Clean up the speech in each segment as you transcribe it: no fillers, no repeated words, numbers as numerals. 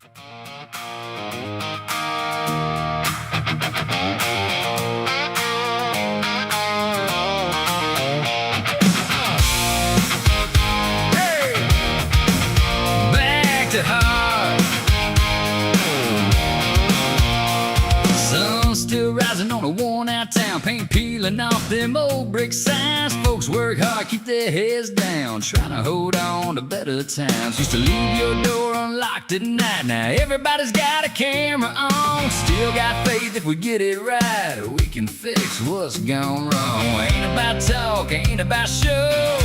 Back to heart. Sun still rising on a worn out town, paint peeling off them old brick signs. Folks work hard, keep their heads down, trying to hold on to better times. Used to leave your door unlocked at night, now everybody's got a camera on. Still got faith if we get it right, we can fix what's gone wrong. Ain't about talk, ain't about show,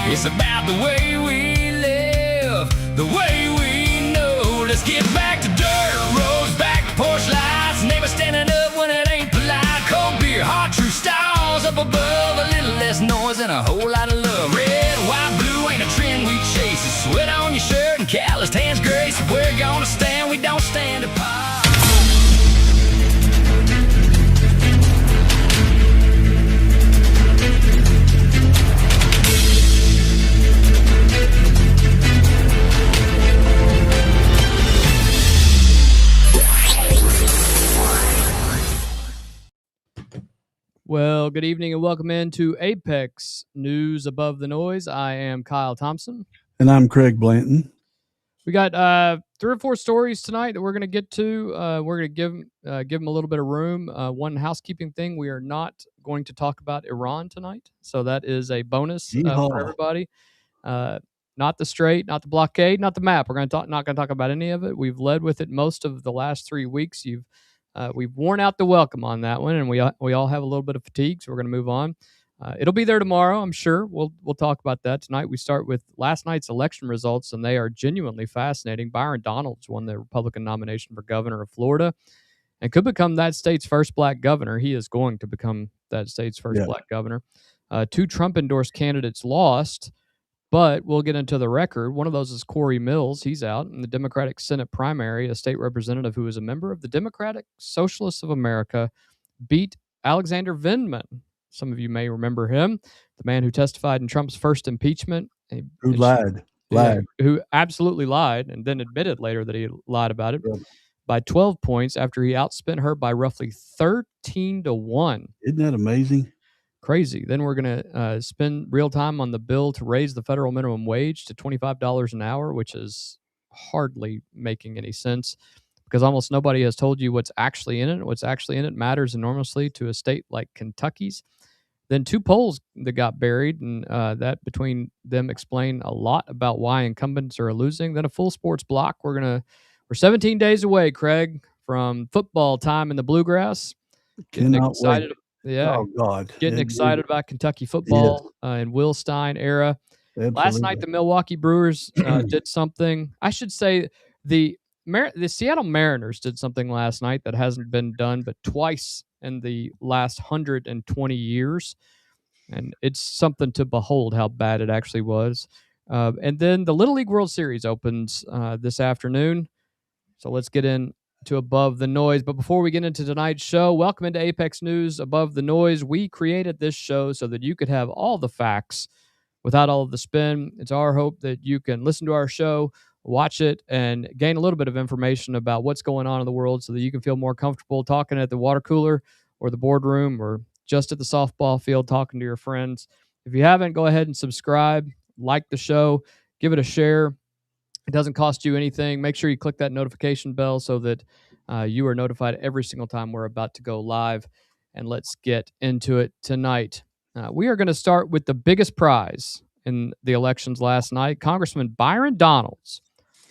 it's about the way we live, the way we know. Let's get back to dirt roads, back to porch lights, neighbors standing up when it ain't polite. Cold beer, hot true stars up above, a little less noise and a whole lot of love. Red, white, blue ain't a trend we chase, it's sweat on your shirt and calloused hands grace. If we're gonna stand, we don't stand apart. Well, good evening and welcome into Apex News Above the Noise. I am Kyle Thompson. And I'm Craig Blanton. We got 3 or 4 stories tonight that we're going to get to. We're going to give them a little bit of room. One housekeeping thing, we are not going to talk about Iran tonight. So that is a bonus for everybody. Not the strait, not the blockade, not the map. We're not going to talk about any of it. We've led with it most of the last 3 weeks. We've worn out the welcome on that one, and we all have a little bit of fatigue, so we're going to move on. It'll be there tomorrow, I'm sure. We'll talk about that tonight. We start with last night's election results, and they are genuinely fascinating. Byron Donalds won the Republican nomination for governor of Florida and could become that state's first black governor. He is going to become that state's first black governor. 2 Trump-endorsed candidates lost, but we'll get into the record. One of those is Cory Mills. He's out in the Democratic Senate primary. A state representative who is a member of the Democratic Socialists of America beat Alex Vindman. Some of you may remember him, the man who testified in Trump's first impeachment. Who lied. Who absolutely lied and then admitted later that he lied about it by 12 points after he outspent her by roughly 13-1. Isn't that amazing? Crazy. Then we're going to spend real time on the bill to raise the federal minimum wage to $25 an hour, which is hardly making any sense because almost nobody has told you what's actually in it. What's actually in it matters enormously to a state like Kentucky's. Then 2 polls that got buried, and that between them explain a lot about why incumbents are losing. Then a full sports block. We're 17 days away, Craig, from football time in the Bluegrass. Getting excited. Wait. Yeah. Oh, God. Getting excited about Kentucky football in Will Stein era. Absolutely. Last night, the Milwaukee Brewers did something. I should say the Seattle Mariners did something last night that hasn't been done but twice in the last 120 years. And it's something to behold how bad it actually was. And then the Little League World Series opens this afternoon. So let's get in to Above the Noise. But before we get into tonight's show, welcome into Apex News Above the Noise. We created this show so that you could have all the facts without all of the spin. It's our hope that you can listen to our show, watch it, and gain a little bit of information about what's going on in the world so that you can feel more comfortable talking at the water cooler or the boardroom or just at the softball field talking to your friends. If you haven't, go ahead and subscribe, like the show, give it a share. It doesn't cost you anything. Make sure you click that notification bell so that you are notified every single time we're about to go live. And let's get into it tonight. We are going to start with the biggest prize in the elections last night. Congressman Byron Donalds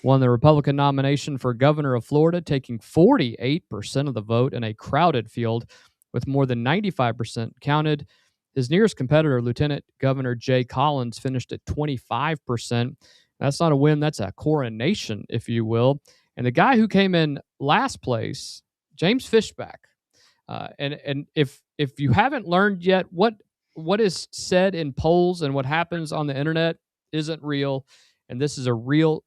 won the Republican nomination for governor of Florida, taking 48% of the vote in a crowded field with more than 95% counted. His nearest competitor, Lieutenant Governor Jay Collins, finished at 25%. That's not a win. That's a coronation, if you will. And the guy who came in last place, James Fishback. And if you haven't learned yet, what is said in polls and what happens on the internet isn't real. And this is a real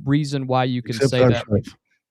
reason why you can say that.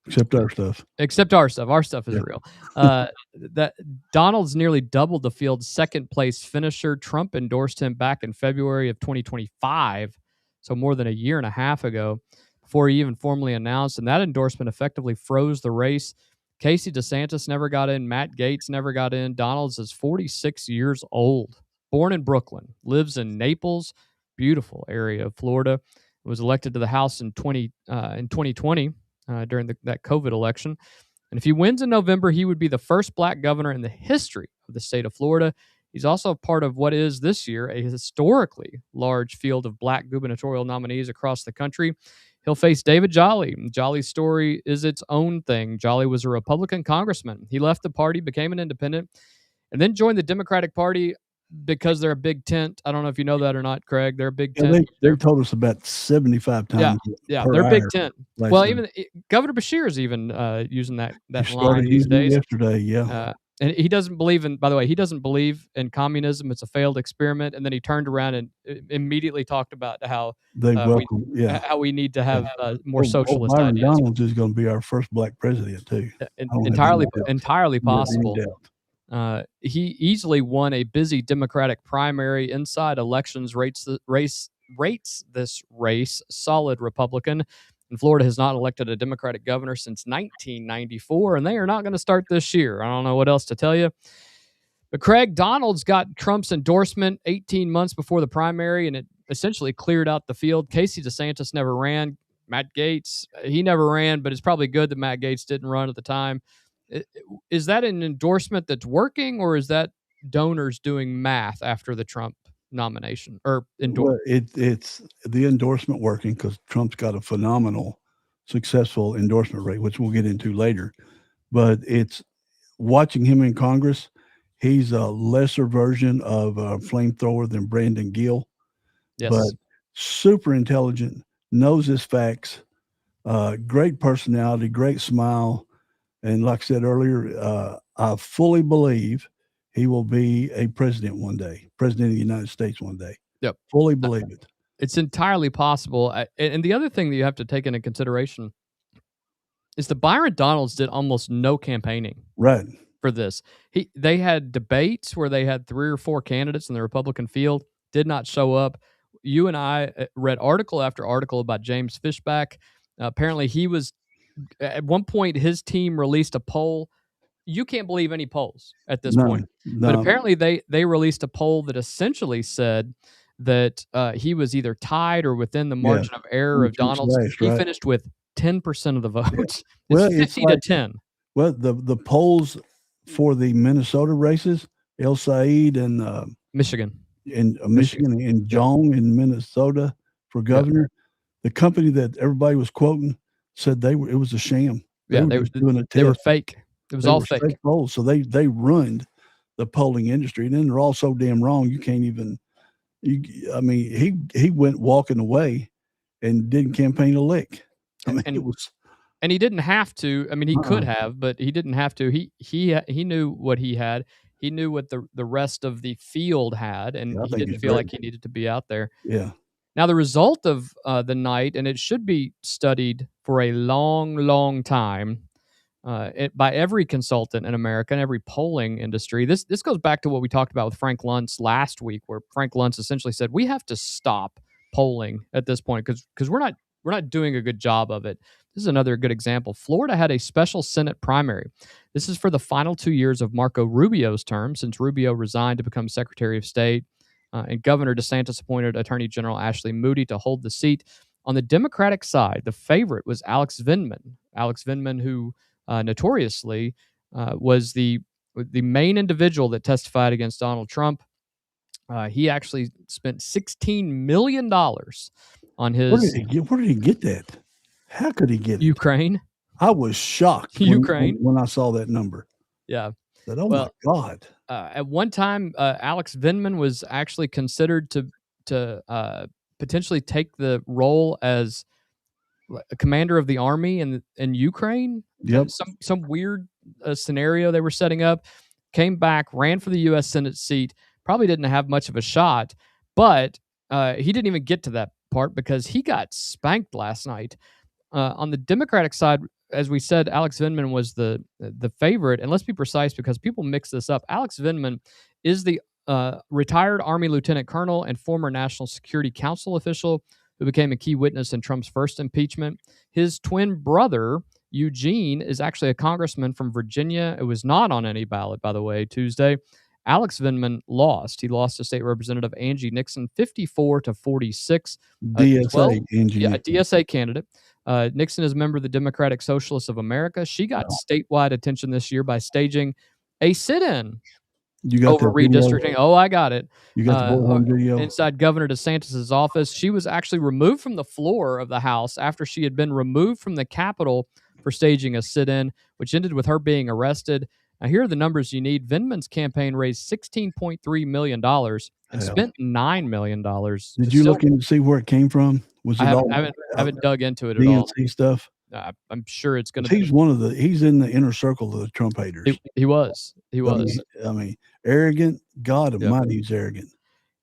Except our stuff. Except our stuff. Our stuff is real. That Donalds nearly doubled the field's second place finisher. Trump endorsed him back in February of 2025. So more than a year and a half ago. before he even formally announced, and that endorsement effectively froze the race. Casey DeSantis never got in. Matt Gaetz never got in. Donalds is 46 years old, born in Brooklyn, lives in Naples, beautiful area of Florida, was elected to the House in 2020 during that COVID election. And if he wins in November, he would be the first black governor in the history of the state of Florida. He's also part of what is this year a historically large field of black gubernatorial nominees across the country. He'll face David Jolly. Jolly's story is its own thing. Jolly was a Republican congressman. He left the party, became an independent, and then joined the Democratic Party because they're a big tent. I don't know if you know that or not, Craig. They're a big tent. They told us about 75 times. Yeah, they're a big tent. Well, even Governor Beshear is even using that line these days. Yesterday, yeah. And he doesn't believe in, by the way, he doesn't believe in communism. It's a failed experiment. And then he turned around and immediately talked about how how we need to have more socialist Byron ideas. Donalds is going to be our first black president too. Entirely possible. He easily won a busy Democratic primary. Inside elections rates this race solid Republican. And Florida has not elected a Democratic governor since 1994, and they are not going to start this year. I don't know what else to tell you. But Craig, Donalds got Trump's endorsement 18 months before the primary, and it essentially cleared out the field. Casey DeSantis never ran. Matt Gaetz, he never ran, but it's probably good that Matt Gaetz didn't run at the time. Is that an endorsement that's working, or is that donors doing math after the Trump nomination or endorsement? Well, it's the endorsement working because Trump's got a phenomenal, successful endorsement rate, which we'll get into later. But it's watching him in Congress. He's a lesser version of a flamethrower than Brandon Gill, but super intelligent, knows his facts, great personality, great smile. And like I said earlier, I fully believe he will be a president one day, president of the United States one day. Yep. Fully believe it. It's entirely possible. And the other thing that you have to take into consideration is that Byron Donalds did almost no campaigning for this. They had debates where they had 3 or 4 candidates in the Republican field, did not show up. You and I read article after article about James Fishback. Apparently he was, at one point, his team released a poll. You can't believe any polls at this point. But apparently they released a poll that essentially said that he was either tied or within the margin of error of Donalds. He finished with 10% of the votes. It's 50 to 10. Well, the polls for the Minnesota races, El Said and Michigan. Michigan and Jong in Minnesota for governor, the company that everybody was quoting said it was a sham. They were fake. It was all fake polls. So they ruined the polling industry, and then they're all so damn wrong. You can't even. He went walking away, and didn't campaign a lick. And he didn't have to. I mean, he could have, but he didn't have to. He knew what he had. He knew what the rest of the field had, and he didn't feel like he needed to be out there. Yeah. Now, the result of the night, and it should be studied for a long, long time by every consultant in America and every polling industry. This goes back to what we talked about with Frank Luntz last week, where Frank Luntz essentially said, we have to stop polling at this point because we're not doing a good job of it. This is another good example. Florida had a special Senate primary. This is for the final 2 years of Marco Rubio's term, since Rubio resigned to become Secretary of State, and Governor DeSantis appointed Attorney General Ashley Moody to hold the seat. On the Democratic side, the favorite was Alex Vindman. Alex Vindman, who notoriously was the main individual that testified against Donald Trump. He actually spent $16 million on his... Where did he get that? How could he get it? Ukraine. I was shocked when I saw that number. Yeah. I said, my God. At one time, Alex Vindman was actually considered to potentially take the role as a commander of the army in Ukraine. Yep. Some weird scenario they were setting up. Came back, ran for the U.S. Senate seat. Probably didn't have much of a shot, but he didn't even get to that part because he got spanked last night. On the Democratic side, as we said, Alex Vindman was the favorite. And let's be precise because people mix this up. Alex Vindman is the retired Army Lieutenant Colonel and former National Security Council official who became a key witness in Trump's first impeachment. His twin brother, Eugene, is actually a congressman from Virginia. It was not on any ballot, by the way, Tuesday. Alex Vindman lost. He lost to State Representative Angie Nixon 54-46. DSA, Angie a Nixon. DSA candidate. Nixon is a member of the Democratic Socialists of America. She got statewide attention this year by staging a sit-in over redistricting. Video? Oh, I got it. You got the bullhorn video? Inside Governor DeSantis' office. She was actually removed from the floor of the House after she had been removed from the Capitol for staging a sit-in, which ended with her being arrested. Now, here are the numbers you need. Vindman's campaign raised $16.3 million and spent $9 million. Did you look in to see where it came from? Was it I haven't dug into it at all. DNC stuff? I'm sure it's going to be. He's in the inner circle of the Trump haters. He was. I mean, arrogant. God Almighty, he's arrogant.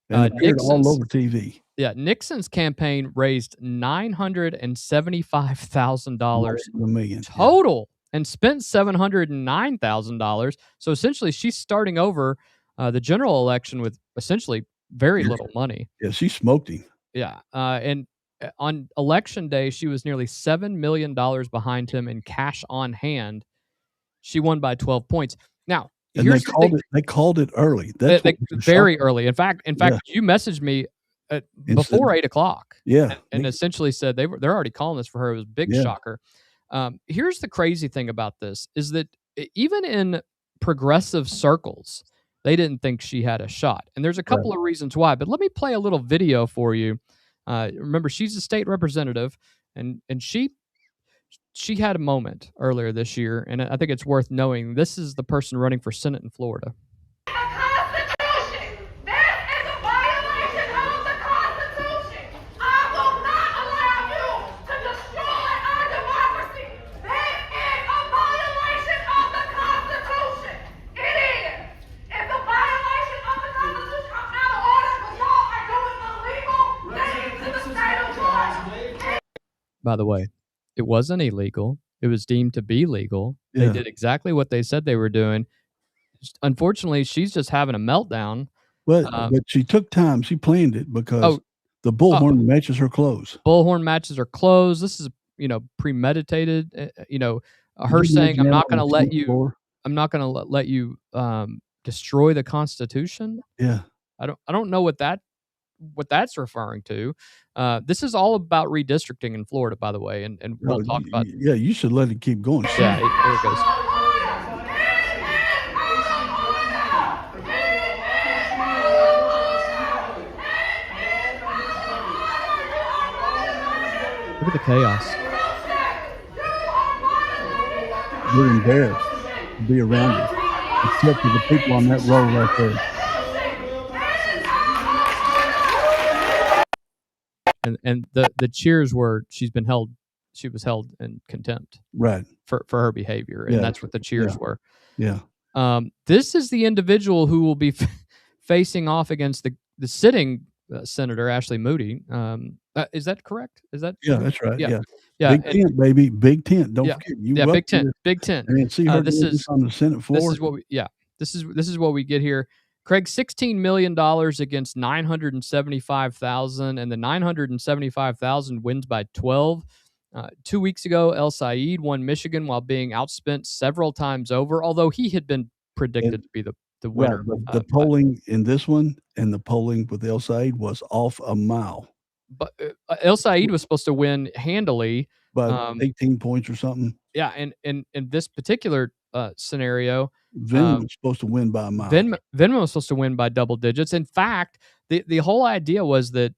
And appeared all over TV. Yeah, Nixon's campaign raised $975,000 total and spent $709,000. So essentially, she's starting over the general election with essentially very little money. Yeah, she smoked him. Yeah, and on election day, she was nearly $7 million behind him in cash on hand. She won by 12 points. Now, and they called it early. Very early. In fact, you messaged me before 8 o'clock. Yeah, and essentially said they're already calling this for her. It was a big shocker. Here's the crazy thing about this is that even in progressive circles, they didn't think she had a shot. And there's a couple of reasons why, but let me play a little video for you. Remember, she's a state representative, and she had a moment earlier this year, and I think it's worth knowing. This is the person running for Senate in Florida. By the way, it wasn't illegal. It was deemed to be legal. They did exactly what they said they were doing. Unfortunately, she's just having a meltdown. But she took time. She planned it because the bullhorn matches her clothes. Bullhorn matches her clothes. This is, premeditated. Her saying, "I'm not going to let you. I'm not going to let you destroy the Constitution." Yeah, I don't know what that's referring to. This is all about redistricting in Florida, by the way, and we'll talk about. Yeah, you should let it keep going. Yeah, here it goes. Look at the chaos. You're embarrassed to be around it, except for the people on that row right there. And the cheers were she was held in contempt for her behavior, and that's what the cheers were. Yeah. This is the individual who will be facing off against the sitting Senator Ashley Moody. Is that correct? That's right. Yeah. Big tent, baby. Big tent. Don't forget. Big tent. Big tent. And see her this is on the Senate floor. This is what we get here. Craig, $16 million against $975,000, and the $975,000 wins by 12. 2 weeks ago, El Said won Michigan while being outspent several times over, although he had been predicted to be the winner. Right, but the polling in this one and the polling with El Said was off a mile. But El Said was supposed to win handily. By 18 points or something. Yeah, and in this particular scenario, Vindman was supposed to win by a mile. Vindman was supposed to win by double digits. In fact, the whole idea was that,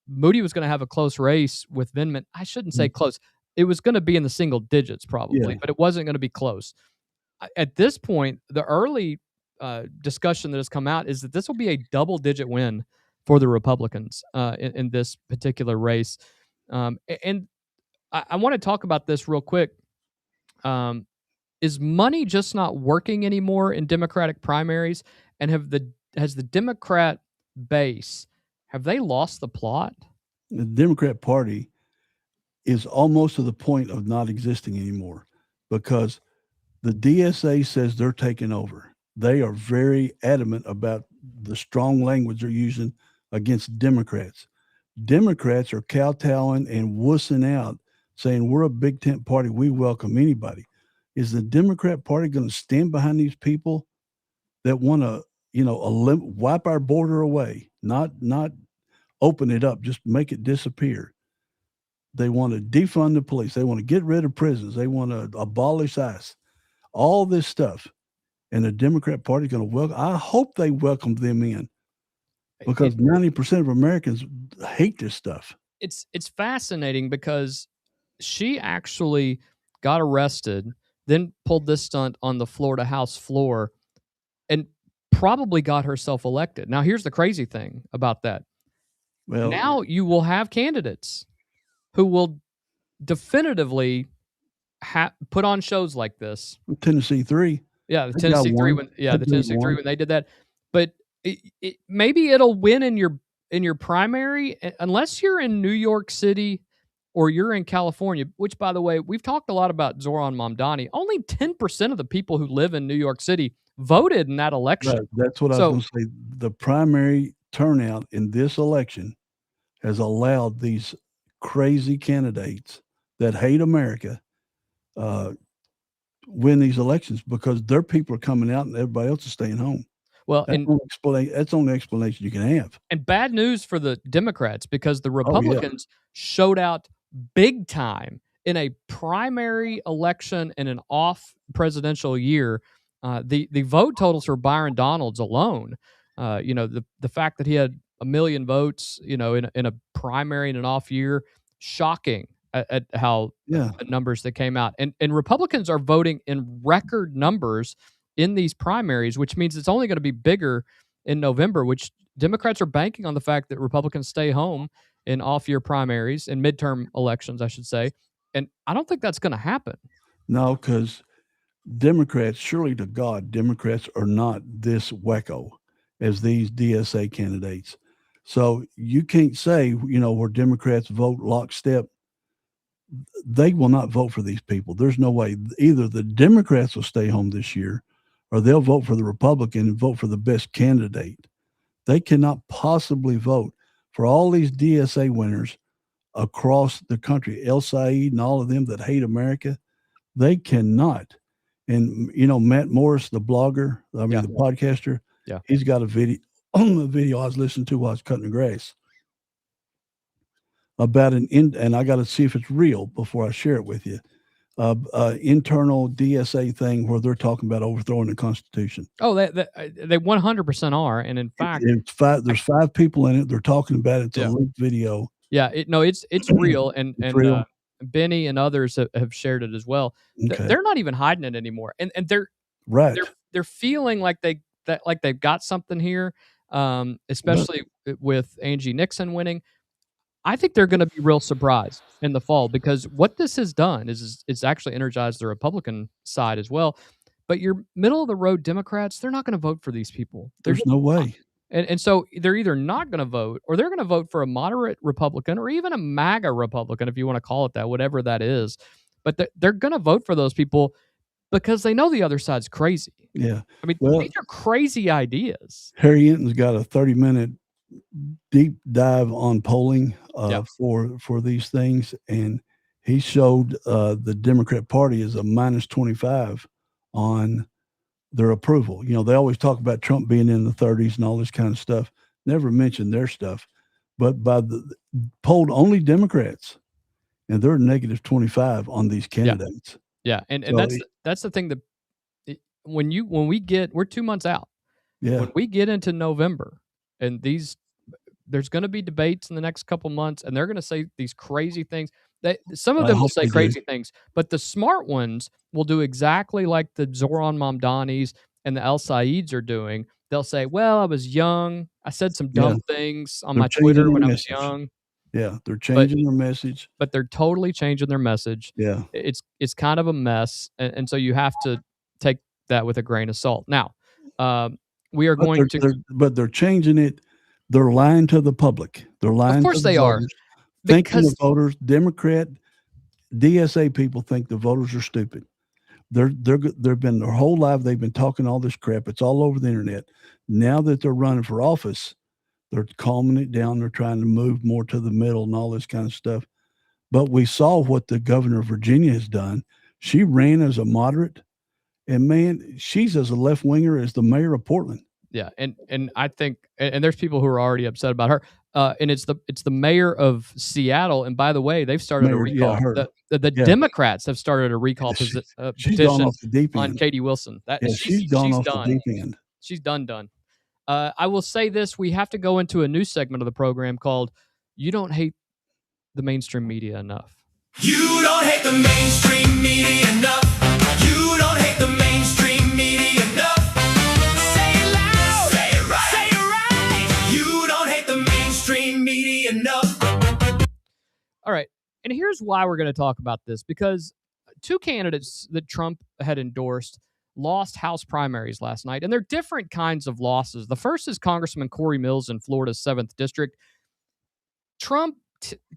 Moody was going to have a close race with Vindman. I shouldn't say close. It was going to be in the single digits probably, but it wasn't going to be close. At this point, the early discussion that has come out is that this will be a double-digit win for the Republicans in this particular race. And I want to talk about this real quick. Is money just not working anymore in Democratic primaries? And has the Democrat base, have they lost the plot? The Democrat Party is almost to the point of not existing anymore because the DSA says they're taking over. They are very adamant about the strong language they're using against Democrats. Democrats are kowtowing and wussing out, saying we're a big tent party. We welcome anybody. Is the Democrat Party going to stand behind these people that want to, wipe our border away, not open it up, just make it disappear? They want to defund the police. They want to get rid of prisons. They want to abolish ICE. All this stuff. And the Democrat Party is going to welcome. I hope they welcome them in, because 90% of Americans hate this stuff. It's fascinating because she actually got arrested, then pulled this stunt on the Florida House floor, and probably got herself elected. Now, here's the crazy thing about that. Well, now you will have candidates who will definitively put on shows like this. Tennessee 3. Yeah, the Tennessee 3 when they did that. But maybe it'll win in your primary, unless you're in New York City or you're in California, which, by the way, we've talked a lot about Zoran Mamdani. Only 10% of the people who live in New York City voted in that election. Right. That's what I was going to say. The primary turnout in this election has allowed these crazy candidates that hate America win these elections, because their people are coming out and everybody else is staying home. Well, that's the only explanation you can have. And bad news for the Democrats, because the Republicans showed out big time in a primary election in an off presidential year. The vote totals for Byron Donalds alone, the fact that he had 1 million votes, in a primary in an off year, shocking at how the numbers that came out. And Republicans are voting in record numbers in these primaries, which means it's only going to be bigger in November, which Democrats are banking on the fact that Republicans stay home in off-year primaries, in midterm elections, I should say. And I don't think that's going to happen. No, because Democrats, surely to God, Democrats are not this wacko as these DSA candidates. So you can't say, where Democrats vote lockstep. They will not vote for these people. There's no way. Either the Democrats will stay home this year, or they'll vote for the Republican and vote for the best candidate. They cannot possibly vote for all these DSA winners across the country, El Said and all of them that hate America. They cannot. And, Matt Morris, the blogger, the podcaster, he's got a video I was listening to while I was cutting the grass about and I got to see if it's real before I share it with you. Internal DSA thing where they're talking about overthrowing the Constitution. Oh, they 100% are, and in fact, there's 5 people in it. They're talking about it. It's a leaked video. Yeah, it's real, and real. Benny and others have shared it as well. Okay. They're not even hiding it anymore, and they're right. They're feeling like they've got something here, especially with Angie Nixon winning. I think they're going to be real surprised in the fall, because what this has done is it's actually energized the Republican side as well. But your middle of the road Democrats, they're not going to vote for these people. There's no way. And so they're either not going to vote, or they're going to vote for a moderate Republican, or even a MAGA Republican, if you want to call it that, whatever that is. But they're going to vote for those people because they know the other side's crazy. Yeah. I mean, these are crazy ideas. Harriet's got a 30-minute deep dive on polling for these things, and he showed the Democrat Party is a -25 on their approval. They always talk about Trump being in the 30s and all this kind of stuff. Never mention their stuff, but by the polled only Democrats, and they're -25 on these candidates. Yeah, and that's the thing that we're 2 months out. Yeah, when we get into November, and there's going to be debates in the next couple months, and they're going to say these crazy things. Some of them will say crazy things, but the smart ones will do exactly like the Zoran Mamdanis and the El Saids are doing. They'll say, well, I was young. I said some dumb things on my Twitter when I was young. Yeah, they're changing their message. But they're totally changing their message. Yeah. It's kind of a mess, and so you have to take that with a grain of salt. Now, we are going to... But they're changing it. They're lying to the public. They're lying. Of course they are. Thinking the voters, Democrat, DSA people think the voters are stupid. They've been their whole life. They've been talking all this crap. It's all over the internet. Now that they're running for office, They're calming it down. They're trying to move more to the middle and all this kind of stuff. But we saw what the governor of Virginia has done. She ran as a moderate, and man, she's as a left winger as the mayor of Portland. Yeah, and I think, and there's people who are already upset about her. And it's the mayor of Seattle. And by the way, they've started a recall. The Democrats have started a recall petition on Katie Wilson. She's gone off the deep end. She's done. I will say this: we have to go into a new segment of the program called "You Don't Hate the Mainstream Media Enough." You don't hate the mainstream media enough. You don't hate the mainstream media enough. Say it loud. Say it right. Say it right. You don't hate the mainstream media enough. All right. And here's why we're going to talk about this, because two candidates that Trump had endorsed lost House primaries last night, and they're different kinds of losses. The first is Congressman Cory Mills in Florida's 7th District. Trump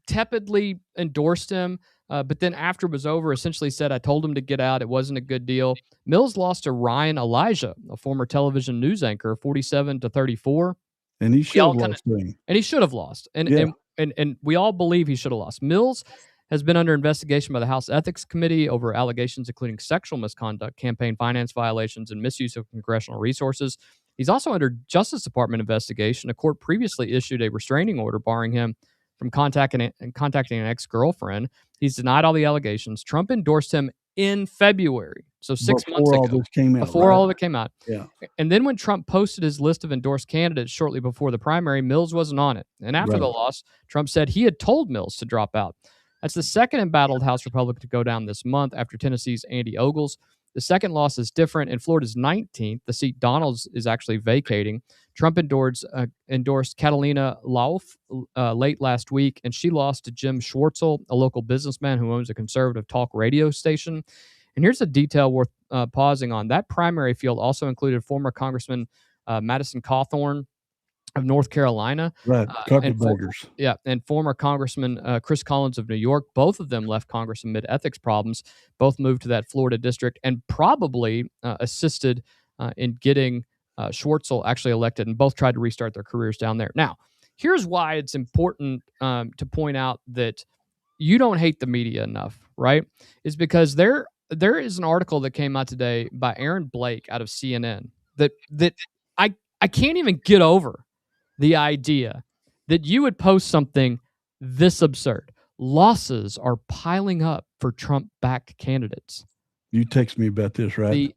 tepidly endorsed him, but then after it was over, essentially said, I told him to get out. It wasn't a good deal. Mills lost to Ryan Elijah, a former television news anchor, 47-34. And he should have lost. And he should have lost. And we all believe he should have lost. Mills has been under investigation by the House Ethics Committee over allegations including sexual misconduct, campaign finance violations, and misuse of congressional resources. He's also under Justice Department investigation. A court previously issued a restraining order barring him from contacting an ex-girlfriend. He's denied all the allegations. Trump endorsed him in February, so 6 months ago, before all of it came out. Yeah. And then when Trump posted his list of endorsed candidates shortly before the primary, Mills wasn't on it. And after the loss, Trump said he had told Mills to drop out. That's the second embattled House Republican to go down this month after Tennessee's Andy Ogles. The second loss is different. In Florida's 19th, the seat Donalds is actually vacating. Trump endorsed Catalina Lauf late last week, and she lost to Jim Schwartzel, a local businessman who owns a conservative talk radio station. And here's a detail worth pausing on. That primary field also included former Congressman Madison Cawthorn of North Carolina. Right, carpetbaggers. And former Congressman Chris Collins of New York. Both of them left Congress amid ethics problems. Both moved to that Florida district and probably assisted in getting Schwartzel actually elected, and both tried to restart their careers down there. Now, here's why it's important to point out that you don't hate the media enough, right? Is because there is an article that came out today by Aaron Blake out of CNN that I can't even get over the idea that you would post something this absurd. Losses are piling up for Trump-backed candidates. You text me about this, right? The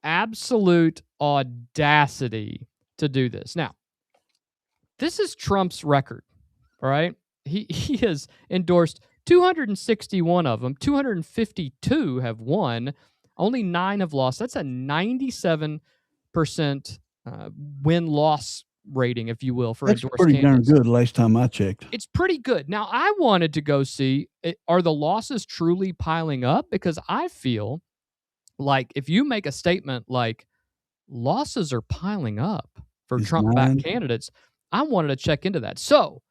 absolute audacity to do this. Now, this is Trump's record, all right? He has endorsed 261 of them. 252 have won. Only 9 have lost. That's a 97% win-loss rating, if you will, for endorsed candidates. That's pretty darn good last time I checked. It's pretty good. Now, I wanted to go see, are the losses truly piling up? Because I feel like if you make a statement like losses are piling up for Trump-backed candidates, I wanted to check into that. So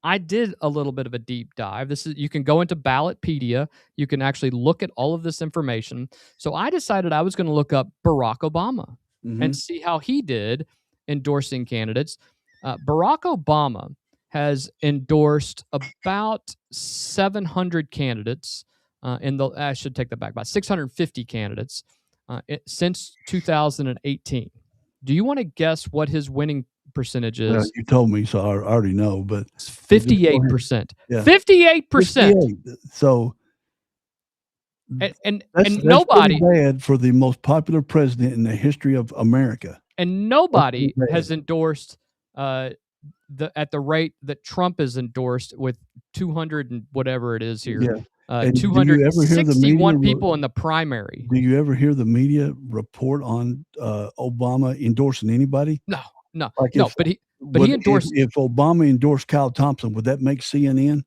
I did a little bit of a deep dive. You can go into Ballotpedia. You can actually look at all of this information. So I decided I was going to look up Barack Obama and see how he did endorsing candidates. Barack Obama has endorsed about 700 candidates I should take that back, about 650 candidates since 2018. Do you want to guess what his winning percentage is? Well, you told me, so I already know, but it's 58%. Yeah. 58%. 58. So and that's nobody bad for the most popular president in the history of America. And nobody has endorsed at the rate that Trump is endorsed with 200 and whatever it is here. Yeah. 261 people in the primary. Do you ever hear the media report on Obama endorsing anybody? No. Like But he endorsed. If Obama endorsed Kyle Thompson, would that make CNN?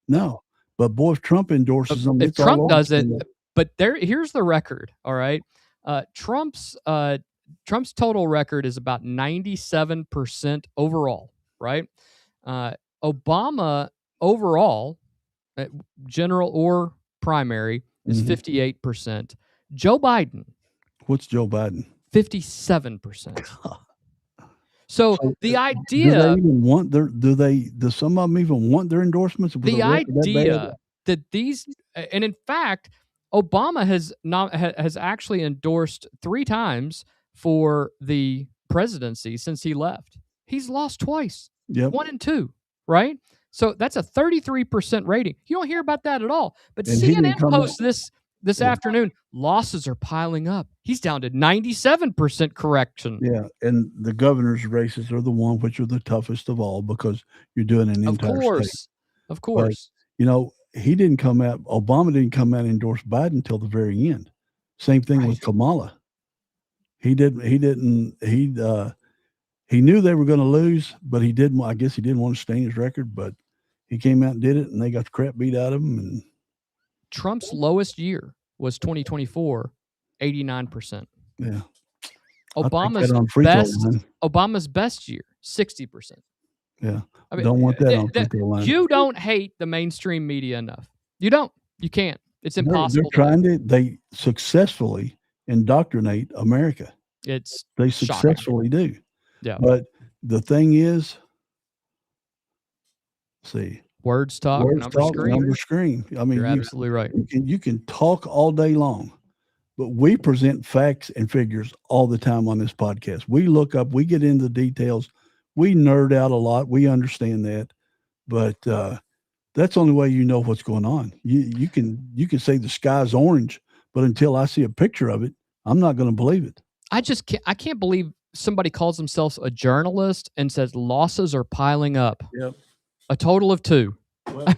No. But boy, if Trump endorses them, if Trump does it, but here's the record. All right, Trump's total record is about 97% overall. Right, Obama overall, general or primary, is 58%. Joe Biden. What's Joe Biden? 57%. So the idea, do they even want their? Do some of them even want their endorsements? The idea that these, and in fact, Obama has actually endorsed 3 times for the presidency since he left. He's lost twice. Yep. 1 and 2, right? So that's a 33% rating. You don't hear about that at all. But And CNN posts this afternoon, losses are piling up. He's down to 97% correction. Yeah, and the governor's races are the one which are the toughest of all because you're doing an entire state. Of course. But, he didn't come out. Obama didn't come out and endorse Biden until the very end. Same thing with Kamala. He didn't. He knew they were going to lose, but he didn't. I guess he didn't want to stain his record, but he came out and did it, and they got the crap beat out of him. And Trump's lowest year was 2024, 89%. Yeah. Obama's best year, 60%. Yeah. I mean, don't want that on free throw line. You don't hate the mainstream media enough. You don't. You can't. It's impossible. They successfully indoctrinate America. They successfully do. Yeah. But the thing is, words talk, number scream. I mean, you're absolutely right. You can talk all day long, but we present facts and figures all the time on this podcast. We look up, we get into the details, we nerd out a lot. We understand that, but that's the only way you know what's going on. You can say the sky's orange, but until I see a picture of it, I'm not going to believe it. I can't believe somebody calls themselves a journalist and says losses are piling up. Yep. A total of 2. Well,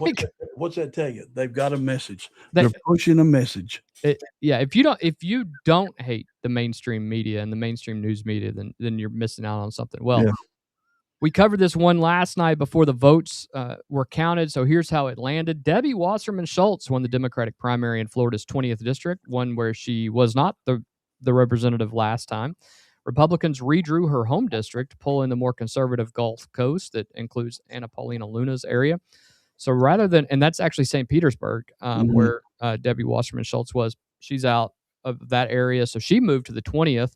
what's that tell you? They've got a message. They're pushing a message. If you don't hate the mainstream media and the mainstream news media, then you're missing out on something. Well, we covered this one last night before the votes were counted. So here's how it landed. Debbie Wasserman Schultz won the Democratic primary in Florida's 20th district, one where she was not the representative last time. Republicans redrew her home district, pulling the more conservative Gulf Coast that includes Anna Paulina Luna's area. So and that's actually St. Petersburg, where Debbie Wasserman Schultz was. She's out of that area, so she moved to the 20th.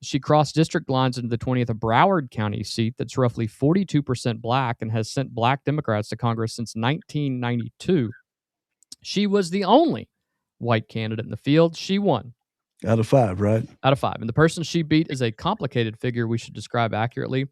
She crossed district lines into the 20th, a Broward County seat that's roughly 42% black and has sent black Democrats to Congress since 1992. She was the only white candidate in the field. She won. Out of 5, right? Out of 5. And the person she beat is a complicated figure we should describe accurately.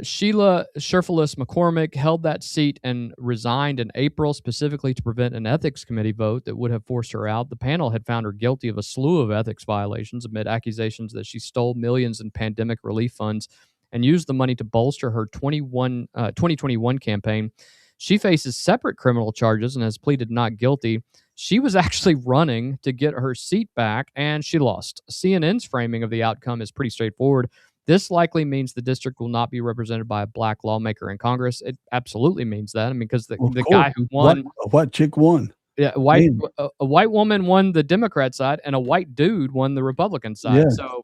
Sheila Sherfilis McCormick held that seat and resigned in April specifically to prevent an ethics committee vote that would have forced her out. The panel had found her guilty of a slew of ethics violations amid accusations that she stole millions in pandemic relief funds and used the money to bolster her 2021 campaign. She faces separate criminal charges and has pleaded not guilty. She was actually running to get her seat back, and she lost. CNN's framing of the outcome is pretty straightforward. This likely means the district will not be represented by a black lawmaker in Congress. It absolutely means that. I mean, because the guy who won... A white chick won. Yeah, a white woman won the Democrat side, and a white dude won the Republican side. Yeah. So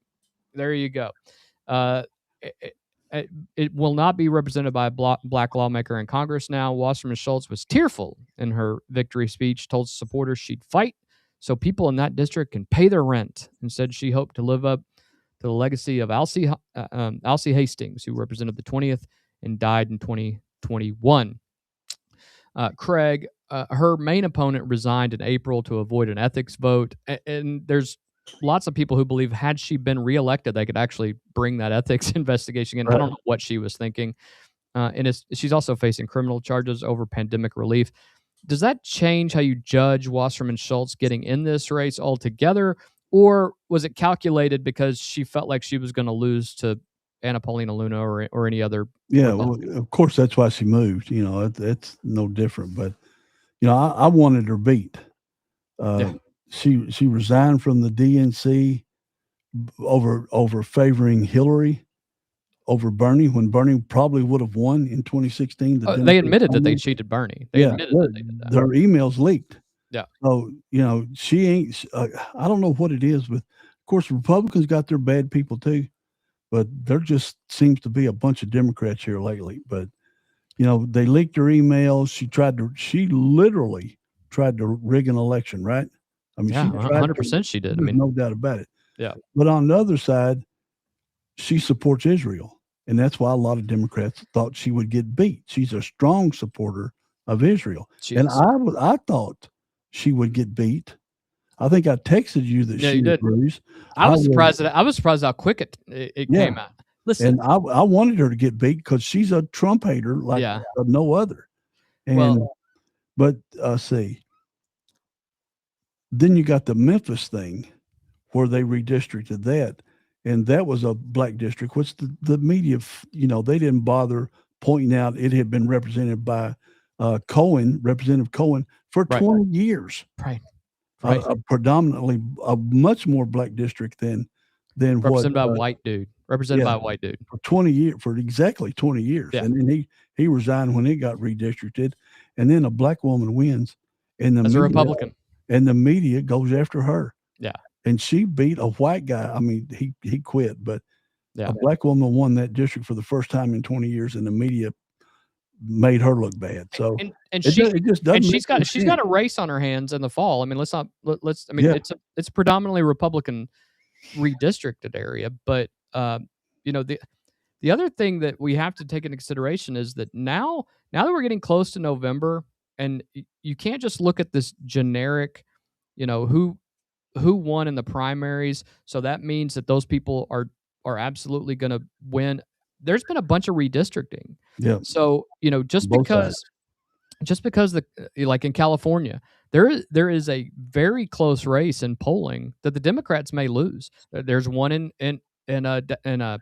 there you go. It will not be represented by a black lawmaker in Congress now. Wasserman Schultz was tearful in her victory speech, told supporters she'd fight so people in that district can pay their rent, and said she hoped to live up to the legacy of Alcee Hastings, who represented the 20th and died in 2021. Craig, her main opponent resigned in April to avoid an ethics vote, and there's lots of people who believe had she been reelected, they could actually bring that ethics investigation in. Right. I don't know what she was thinking. She's also facing criminal charges over pandemic relief. Does that change how you judge Wasserman Schultz getting in this race altogether? Or was it calculated because she felt like she was going to lose to Anna Paulina Luna or any other? Yeah, well, of course, that's why she moved. It's no different. But, I wanted her beat. She resigned from the DNC over favoring Hillary over Bernie when Bernie probably would have won in 2016. They admitted that they cheated Bernie. They admitted that they did that. Their emails leaked. Yeah. So, she ain't, I don't know what it is, but of course, Republicans got their bad people too, but there just seems to be a bunch of Democrats here lately. But, they leaked her emails. She literally tried to rig an election, right? I mean, 100% she did. There's no doubt about it. Yeah. But on the other side, she supports Israel. And that's why a lot of Democrats thought she would get beat. She's a strong supporter of Israel. And I thought she would get beat. I think I texted you that she would lose. I was surprised how quick it came out. Listen, and I wanted her to get beat because she's a Trump hater like no other. And but see, then you got the Memphis thing where they redistricted that, and that was a black district, which the media, they didn't bother pointing out it had been represented by Representative Cohen for 20 years. Right. Predominantly a much more black district than represented by a white dude. Represented by a white dude for 20 years, for exactly 20 years. Yeah. And then he resigned when it got redistricted, and then a black woman wins, and as a Republican, and the media goes after her. Yeah. And she beat a white guy. I mean, he quit, but a black woman won that district for the first time in 20 years, and the media made her look bad. So she's got a race on her hands in the fall. I mean, it's predominantly Republican redistricted area, but the other thing that we have to take into consideration is that now that we're getting close to November, and you can't just look at this generic, who won in the primaries. So that means that those people are absolutely going to win. There's been a bunch of redistricting. Yeah. So, just because like in California, there is a very close race in polling that the Democrats may lose. There's one in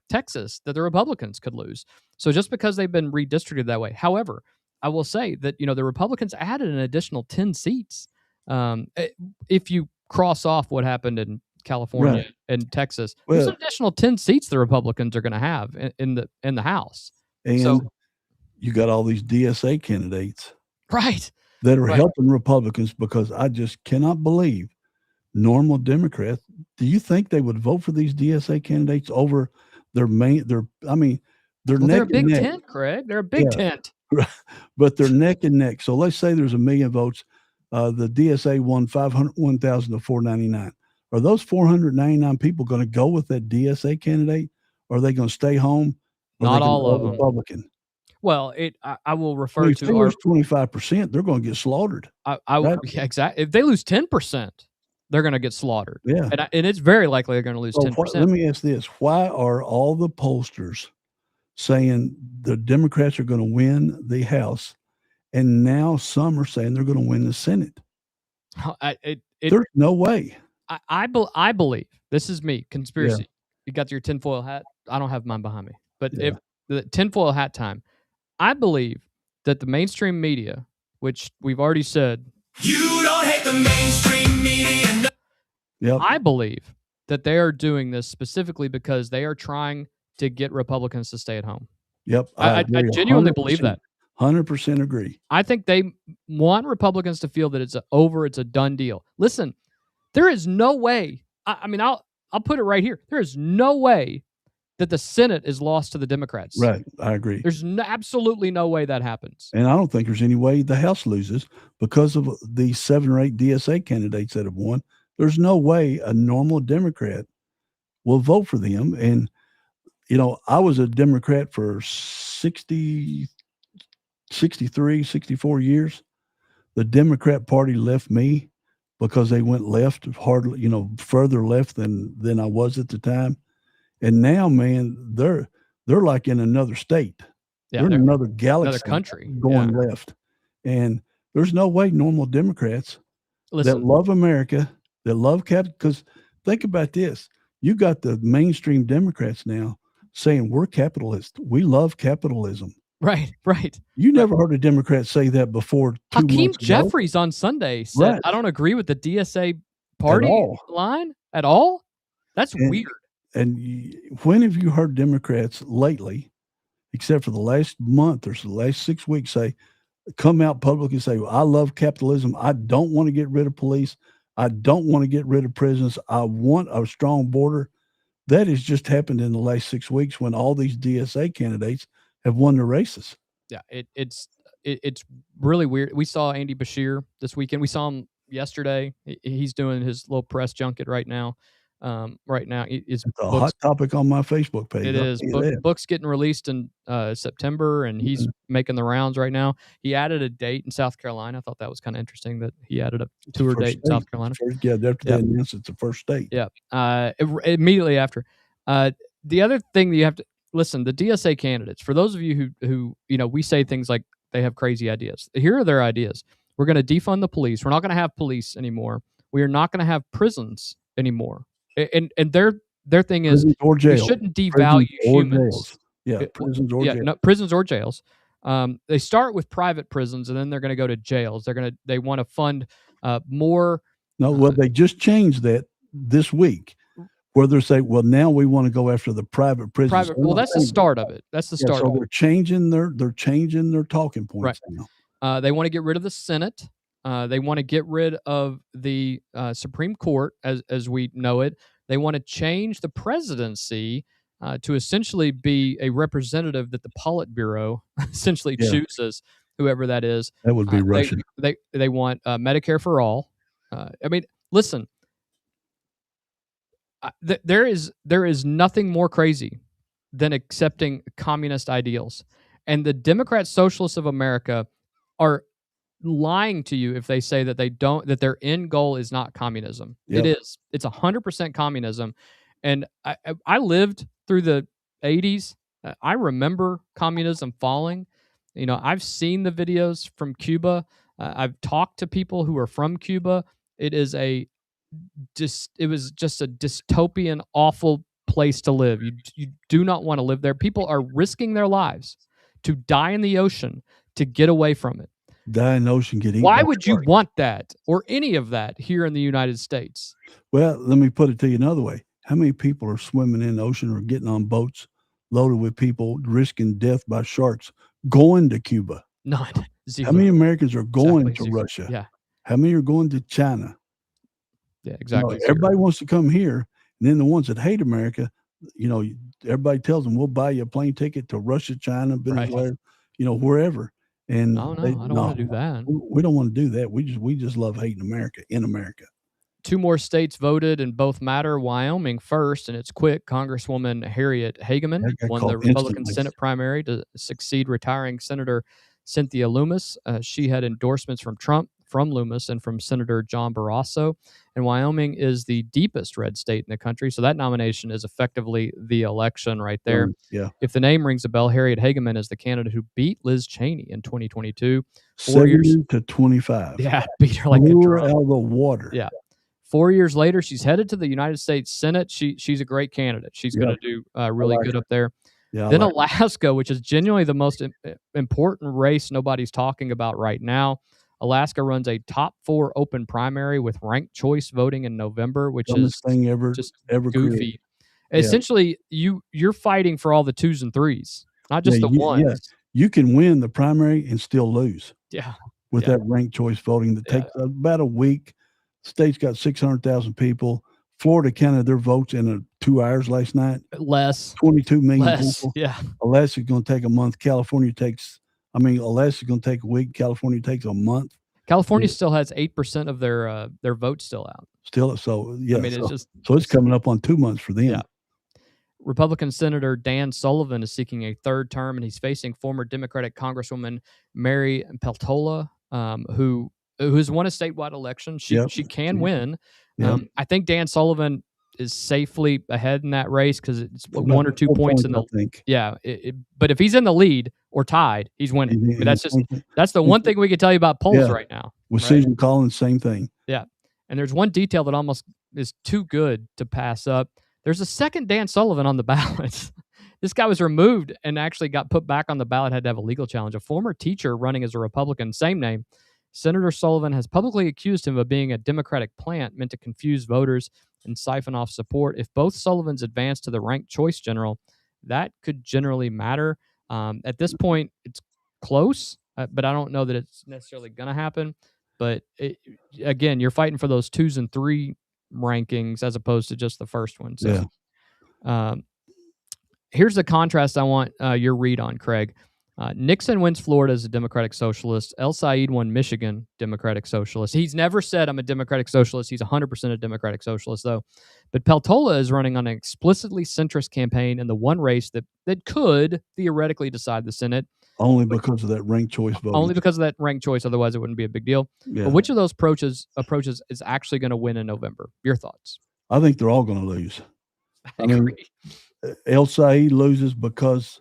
Texas that the Republicans could lose. So just because they've been redistricted that way. However, I will say that, the Republicans added an additional 10 seats. If you cross off what happened in California and Texas, there's an additional 10 seats the Republicans are going to have in the House. And so you got all these DSA candidates, right, that are helping Republicans, because I just cannot believe normal Democrats. Do you think they would vote for these DSA candidates over their main? They're a big tent, Craig. They're a big tent, but they're neck and neck. So let's say there's 1 million votes. The DSA won 1,000 to 499. Are those 499 people going to go with that DSA candidate? Or are they going to stay home? Not all of them. Republican. Well, I will refer to 25%. They're going to get slaughtered. Exactly. If they lose 10%, they're going to get slaughtered. Yeah, and it's very likely they're going to lose 10%. Let me ask this: why are all the pollsters saying the Democrats are going to win the House, and now some are saying they're going to win the Senate? There's no way. I believe, this is me, conspiracy. You got your tinfoil hat? I don't have mine behind me. But if the tinfoil hat time, I believe that the mainstream media, which we've already said, you don't hate the mainstream media. Yep. I believe that they are doing this specifically because they are trying to get Republicans to stay at home. Yep. I genuinely believe that. 100% agree. I think they want Republicans to feel that it's a done deal. Listen, there is no way. I'll put it right here. There is no way that the Senate is lost to the Democrats. Right. I agree. There's absolutely no way that happens. And I don't think there's any way the House loses because of the 7 or 8 DSA candidates that have won. There's no way a normal Democrat will vote for them. And, I was a Democrat for 63, 64 years. The Democrat Party left me because they went left, hardly, further left than I was at the time. And now, man, they're like in another state. Yeah, they're in another galaxy, another country going left. And there's no way normal Democrats that love America, that love because think about this. You got the mainstream Democrats now saying we're capitalists. We love capitalism. Right. You never heard a Democrat say that before. Hakeem Jeffries on Sunday said, I don't agree with the DSA party line at all. That's weird. And when have you heard Democrats lately, except for the last month or so, the last 6 weeks, come out publicly and say, I love capitalism. I don't want to get rid of police. I don't want to get rid of prisons. I want a strong border. That has just happened in the last 6 weeks when all these DSA candidates have won their races. Yeah, it's really weird. We saw Andy Beshear this weekend. We saw him yesterday. He's doing his little press junket right now. right now. It's a hot topic on my Facebook page. It is. Books getting released in September, and he's making the rounds right now. He added a date in South Carolina. I thought that was kind of interesting that he added a tour date in South Carolina. After they announced it's the first state. Yeah. Immediately after. The other thing that you have to listen, the DSA candidates, for those of you who we say things like they have crazy ideas. Here are their ideas. We're going to defund the police. We're not going to have police anymore. We are not going to have prisons anymore. And their thing is we shouldn't devalue humans. Prisons or jails. No, prisons or jails. They start with private prisons, and then they're going to go to jails. They want to fund more. No, well, they just changed that this week, where they say, well, now we want to go after the private prisons. Well, that's the start of it. That's the start. So they're changing their talking points now. They want to get rid of the Senate. They want to get rid of the Supreme Court as we know it. They want to change the presidency to essentially be a representative that the Politburo essentially chooses, whoever that is. That would be Russian. They want Medicare for all. Listen, there is nothing more crazy than accepting communist ideals, and the Democratic Socialists of America are lying to you if they say that that their end goal is not communism. It is. It's 100% communism. And I lived through the 80s. I remember communism falling. I've seen the videos from Cuba. I've talked to people who are from Cuba. It was just a dystopian, awful place to live. You do not want to live there. People are risking their lives to die in the ocean to get away from it. Die in the ocean, get eaten. Why would you want that or any of that here in the United States? Well, let me put it to you another way. How many people are swimming in the ocean or getting on boats loaded with people risking death by sharks going to Cuba? None. Zero. How many Americans are going to Russia? Yeah. How many are going to China? Yeah, exactly. Everybody wants to come here. And then the ones that hate America, everybody tells them, we'll buy you a plane ticket to Russia, China, Venezuela, wherever. And I don't want to do that. We don't want to do that. We just love hating America in America. 2 more states voted, and both matter. Wyoming first, and it's quick. Congresswoman Harriet Hageman won the Republican Senate primary to succeed retiring Senator Cynthia Lummis. She had endorsements from Trump, from Lummis, and from Senator John Barrasso. And Wyoming is the deepest red state in the country, so that nomination is effectively the election right there. If the name rings a bell, Harriet Hageman is the candidate who beat Liz Cheney in 2022. 70-25. Yeah, beat her like a drum. Out of the water. Yeah. 4 years later, she's headed to the United States Senate. She's a great candidate. She's going to do really good up there. Yeah, then Alaska, which is genuinely the most important race nobody's talking about right now. Alaska runs a top 4 open primary with ranked choice voting in November, which is thing ever goofy. Created. Essentially, you're fighting for all the 2s and 3s, not just the 1s. Yeah. You can win the primary and still lose. Yeah. With that ranked choice voting that takes about a week. State's got 600,000 people. Florida counted their votes in 2 hours last night. Less. 22 million people. Yeah. Alaska's going to take a month. Alaska's going to take a week. California takes a month. California still has 8% of their votes still out. It's coming up on 2 months for them. Yeah. Republican Senator Dan Sullivan is seeking a 3rd term, and he's facing former Democratic Congresswoman Mary Peltola, who has won a statewide election. She can win. I think Dan Sullivan is safely ahead in that race because it's 1 or 2 points in the think. Yeah, but if he's in the lead or tied, he's winning. But that's the one thing we can tell you about polls right now. With Susan Collins, same thing. Yeah, and there's one detail that almost is too good to pass up. There's a second Dan Sullivan on the ballot. This guy was removed and actually got put back on the ballot. Had to have a legal challenge. A former teacher running as a Republican, same name. Senator Sullivan has publicly accused him of being a Democratic plant meant to confuse voters and siphon off support. If both Sullivans advance to the ranked choice general, that could generally matter. At this point, it's close, but I don't know that it's necessarily going to happen. But again, you're fighting for those 2s and 3 rankings as opposed to just the first one. So, here's the contrast I want your read on, Craig. Nixon wins Florida as a Democratic Socialist. El Said won Michigan, Democratic Socialist. He's never said I'm a Democratic Socialist. He's 100% a Democratic Socialist, though. But Peltola is running on an explicitly centrist campaign in the one race that could theoretically decide the Senate. Only because of that ranked choice vote. Only because of that ranked choice. Otherwise, it wouldn't be a big deal. Yeah. But which of those approaches is actually going to win in November? Your thoughts? I think they're all going to lose. I mean, El Said loses because,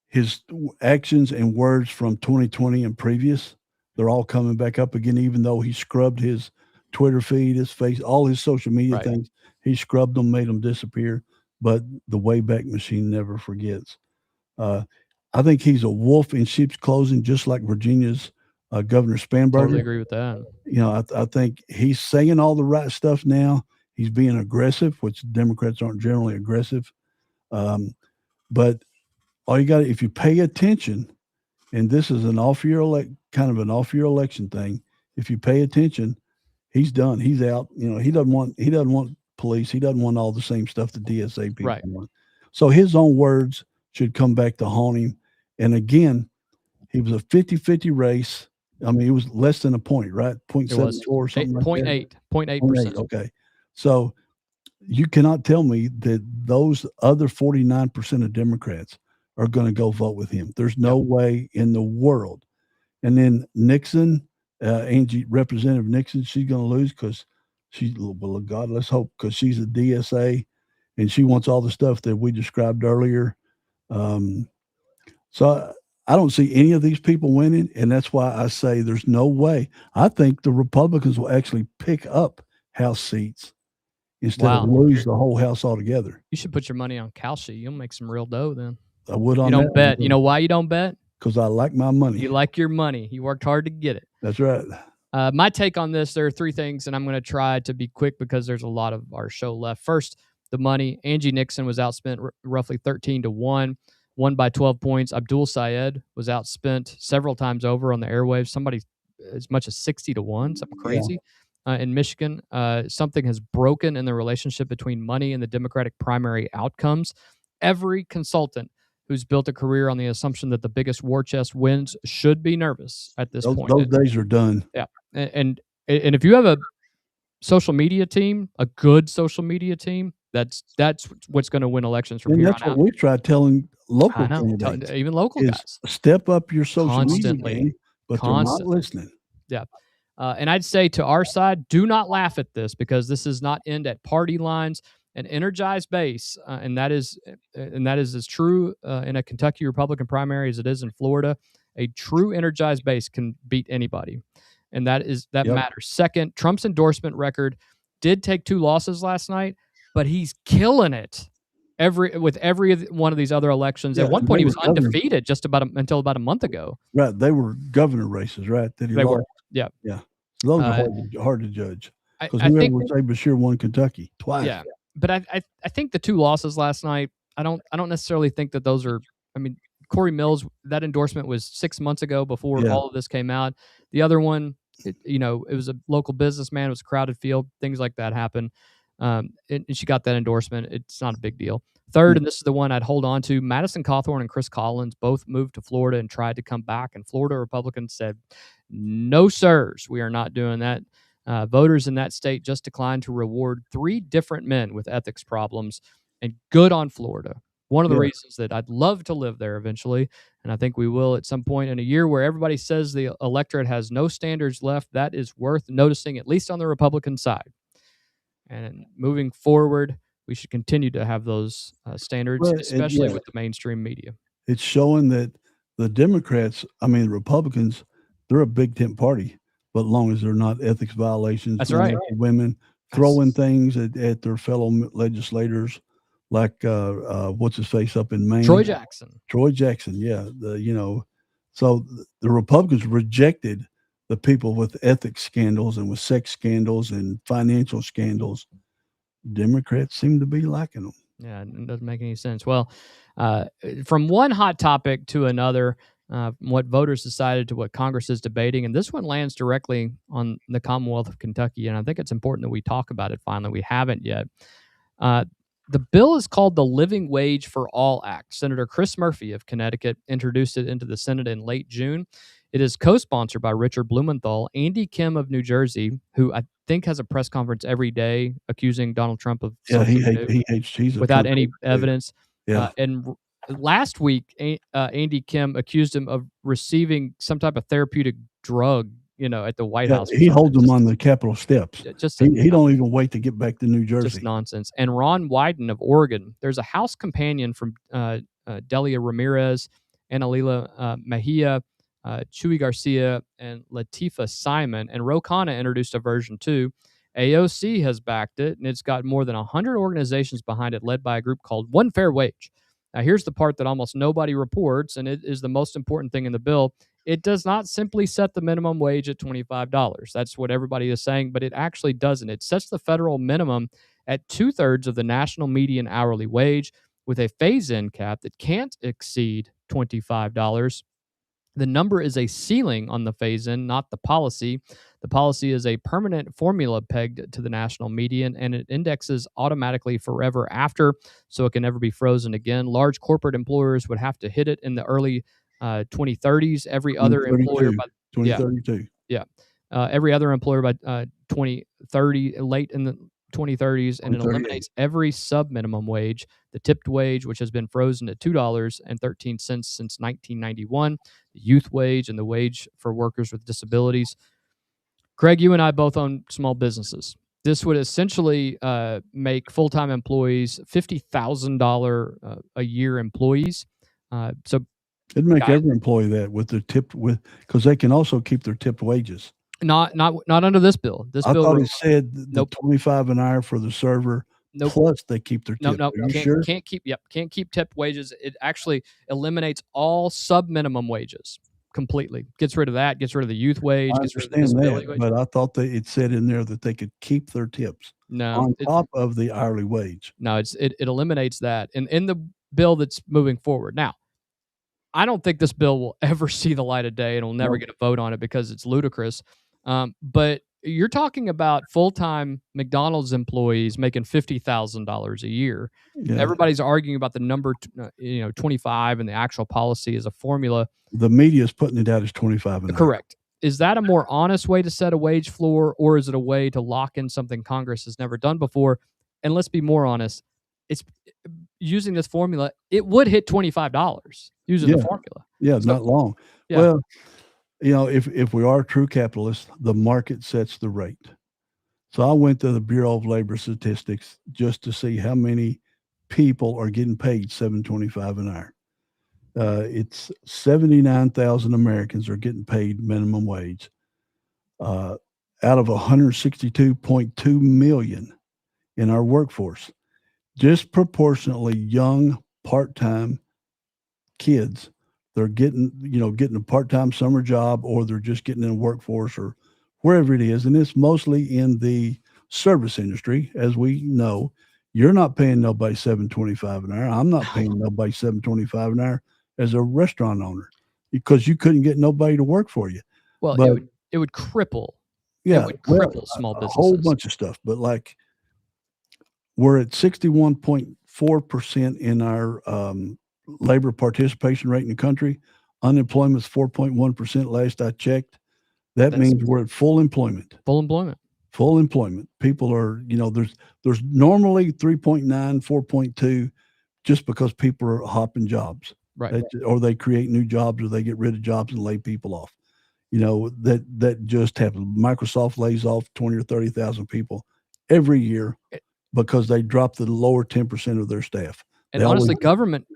his actions and words from 2020 and previous, they're all coming back up again, even though he scrubbed his Twitter feed, his face, all his social media things. He scrubbed them, made them disappear. But the Wayback Machine never forgets. I think he's a wolf in sheep's clothing, just like Virginia's Governor Spanberger. Totally agree with that. I think he's saying all the right stuff now. He's being aggressive, which Democrats aren't generally aggressive. But all you got, if you pay attention, and this is an off-year kind of an off-year election thing. If you pay attention, he's done. He's out. He doesn't want police. He doesn't want all the same stuff the DSA people want. So his own words should come back to haunt him. And again, he was a 50-50 race. I mean, it was less than a point, right? 0.74 or something like that. 0.8%. Okay. So you cannot tell me that those other 49% of Democrats are going to go vote with him. There's no way in the world. And then Nixon, Representative Nixon, she's going to lose because God, let's hope, because she's a DSA and she wants all the stuff that we described earlier. So I don't see any of these people winning, and that's why I say there's no way. I think the Republicans will actually pick up House seats instead of lose the whole House altogether. You should put your money on Kalshi. You'll make some real dough then. I would on that. You don't bet. You know why you don't bet? Because I like my money. You like your money. You worked hard to get it. That's right. My take on this, there are three things, and I'm going to try to be quick because there's a lot of our show left. First, the money. Angie Nixon was outspent roughly 13-1, won by 12 points. Abdul Sayed was outspent several times over on the airwaves, somebody as much as 60-1, something crazy. In Michigan, something has broken in the relationship between money and the Democratic primary outcomes. Every consultant who's built a career on the assumption that the biggest war chest wins should be nervous at this point. Those days are done. Yeah. And if you have a social media team, a good social media team, that's what's going to win elections from here on out. That's what we try telling local candidates. Even local guys. Step up your social media game, but they're not listening. Yeah. And I'd say to our side, do not laugh at this because this is not end at party lines. An energized base, and that is as true in a Kentucky Republican primary as it is in Florida. A true energized base can beat anybody, and that matters. Second, Trump's endorsement record did take 2 losses last night, but he's killing it with every one of these other elections. At one point, he was undefeated until about a month ago. Right, they were governor races, right? That he lost. Were. Yeah. Those are hard to judge because whoever would say Bashir won Kentucky twice. Yeah. But I think the 2 losses last night, I don't necessarily think that those are. I mean, Cory Mills, that endorsement was 6 months ago before all of this came out. The other one, it was a local businessman. It was a crowded field. Things like that happen. And she got that endorsement. It's not a big deal. Third, and this is the one I'd hold on to, Madison Cawthorn and Chris Collins both moved to Florida and tried to come back. And Florida Republicans said, no, sirs, we are not doing that. Voters in that state just declined to reward 3 different men with ethics problems, and good on Florida. One of the reasons that I'd love to live there eventually, and I think we will at some point in a year where everybody says the electorate has no standards left, that is worth noticing, at least on the Republican side. And moving forward, we should continue to have those standards, especially with the mainstream media. It's showing that the Democrats, the Republicans, they're a big tent party. But as long as they're not ethics violations, that's right. Women throwing things at their fellow legislators, like what's his face up in Maine, Troy Jackson, yeah. So the Republicans rejected the people with ethics scandals and with sex scandals and financial scandals. Democrats seem to be liking them. Yeah, it doesn't make any sense. Well, from one hot topic to another. What voters decided to what Congress is debating. And this one lands directly on the Commonwealth of Kentucky. And I think it's important that we talk about it finally. We haven't yet. The bill is called the Living Wage for All Act. Senator Chris Murphy of Connecticut introduced it into the Senate in late June. It is co-sponsored by Richard Blumenthal, Andy Kim of New Jersey, who I think has a press conference every day accusing Donald Trump of he hates cheese without any evidence. Yeah. And last week, Andy Kim accused him of receiving some type of therapeutic drug, at the White House. He holds them on the Capitol steps. He don't even wait to get back to New Jersey. Just nonsense. And Ron Wyden of Oregon, there's a House companion from Delia Ramirez, Annalila Mejia, Chuy Garcia, and Latifah Simon. And Ro Khanna introduced a version too. AOC has backed it, and it's got more than 100 organizations behind it, led by a group called One Fair Wage. Now, here's the part that almost nobody reports, and it is the most important thing in the bill. It does not simply set the minimum wage at $25. That's what everybody is saying, but it actually doesn't. It sets the federal minimum at 2/3 of the national median hourly wage with a phase-in cap that can't exceed $25. The number is a ceiling on the phase-in, not the policy. The policy is a permanent formula pegged to the national median, and it indexes automatically forever after, so it can never be frozen again. Large corporate employers would have to hit it in the early 2030s. Every other employer by 2032. Every other employer by 2030, late in the 2030s, and it eliminates every sub-minimum wage, the tipped wage, which has been frozen at $2.13 since 1991, the youth wage, and the wage for workers with disabilities. Craig, you and I both own small businesses. This would essentially make full-time employees $50,000 a year employees. So it'd make every employee that with their tipped because they can also keep their tipped wages. Not under this bill. This bill thought it said $25 an hour for the server. Plus they keep their tip. Can't keep tipped wages. It actually eliminates all sub minimum wages completely. Gets rid of that. Gets rid of the youth wage. Gets rid of the disability wage. But I thought it said in there that they could keep their tips on top of the hourly wage. No, it eliminates that in the bill that's moving forward now. I don't think this bill will ever see the light of day, and we'll never get a vote on it because it's ludicrous. But you're talking about full-time McDonald's employees making $50,000 a year. Yeah. Everybody's arguing about the number, 25, and the actual policy is a formula. The media is putting it out as 25 an hour. Correct. Is that a more honest way to set a wage floor, or is it a way to lock in something Congress has never done before? And let's be more honest. It's using this formula, it would hit $25 using the formula. Yeah, so, not long. Yeah. Well, if we are true capitalists, the market sets the rate. So I went to the Bureau of Labor Statistics just to see how many people are getting paid $7.25 an hour. It's 79,000 Americans are getting paid minimum wage out of 162.2 million in our workforce. Disproportionately young part-time kids, they're getting a part-time summer job, or they're just getting in the workforce or wherever it is. And it's mostly in the service industry. As we know, you're not paying nobody $7.25 an hour. I'm not paying nobody $7.25 an hour as a restaurant owner because you couldn't get nobody to work for you. Well, but it would cripple. Yeah. It would cripple small businesses. A whole bunch of stuff. But like, we're at 61.4% in our labor participation rate in the country. Unemployment is 4.1% last I checked. That means we're at full employment. Full employment. Full employment. People are, there's normally 3.9, 4.2 just because people are hopping jobs. Right. Or they create new jobs, or they get rid of jobs and lay people off. That just happens. Microsoft lays off 20 or 30,000 people every year because they drop the lower 10% of their staff. And honestly, government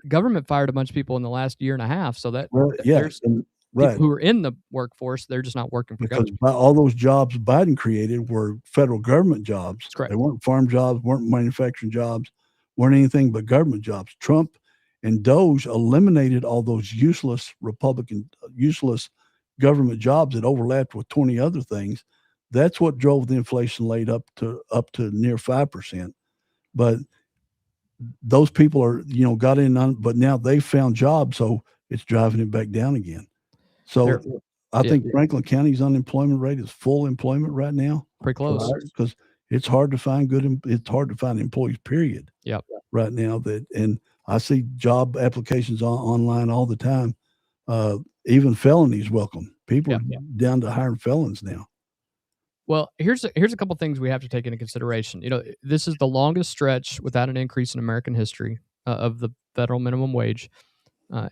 fired a bunch of people in the last year and a half. So that there's people who are in the workforce, they're just not working for government. Because all those jobs Biden created were federal government jobs. That's correct. They weren't farm jobs, weren't manufacturing jobs, weren't anything but government jobs. Trump and DOJ eliminated all those useless government jobs that overlapped with 20 other things. That's what drove the inflation rate up to near 5%. But those people are, got in, but now they found jobs, so it's driving it back down again. So I think Franklin County's unemployment rate is full employment right now. Pretty close. Because it's hard to find employees, period. Yep. right now and I see job applications online all the time. Even felonies welcome. People are down to hiring felons now. Well, here's a couple things we have to take into consideration. This is the longest stretch without an increase in American history of the federal minimum wage,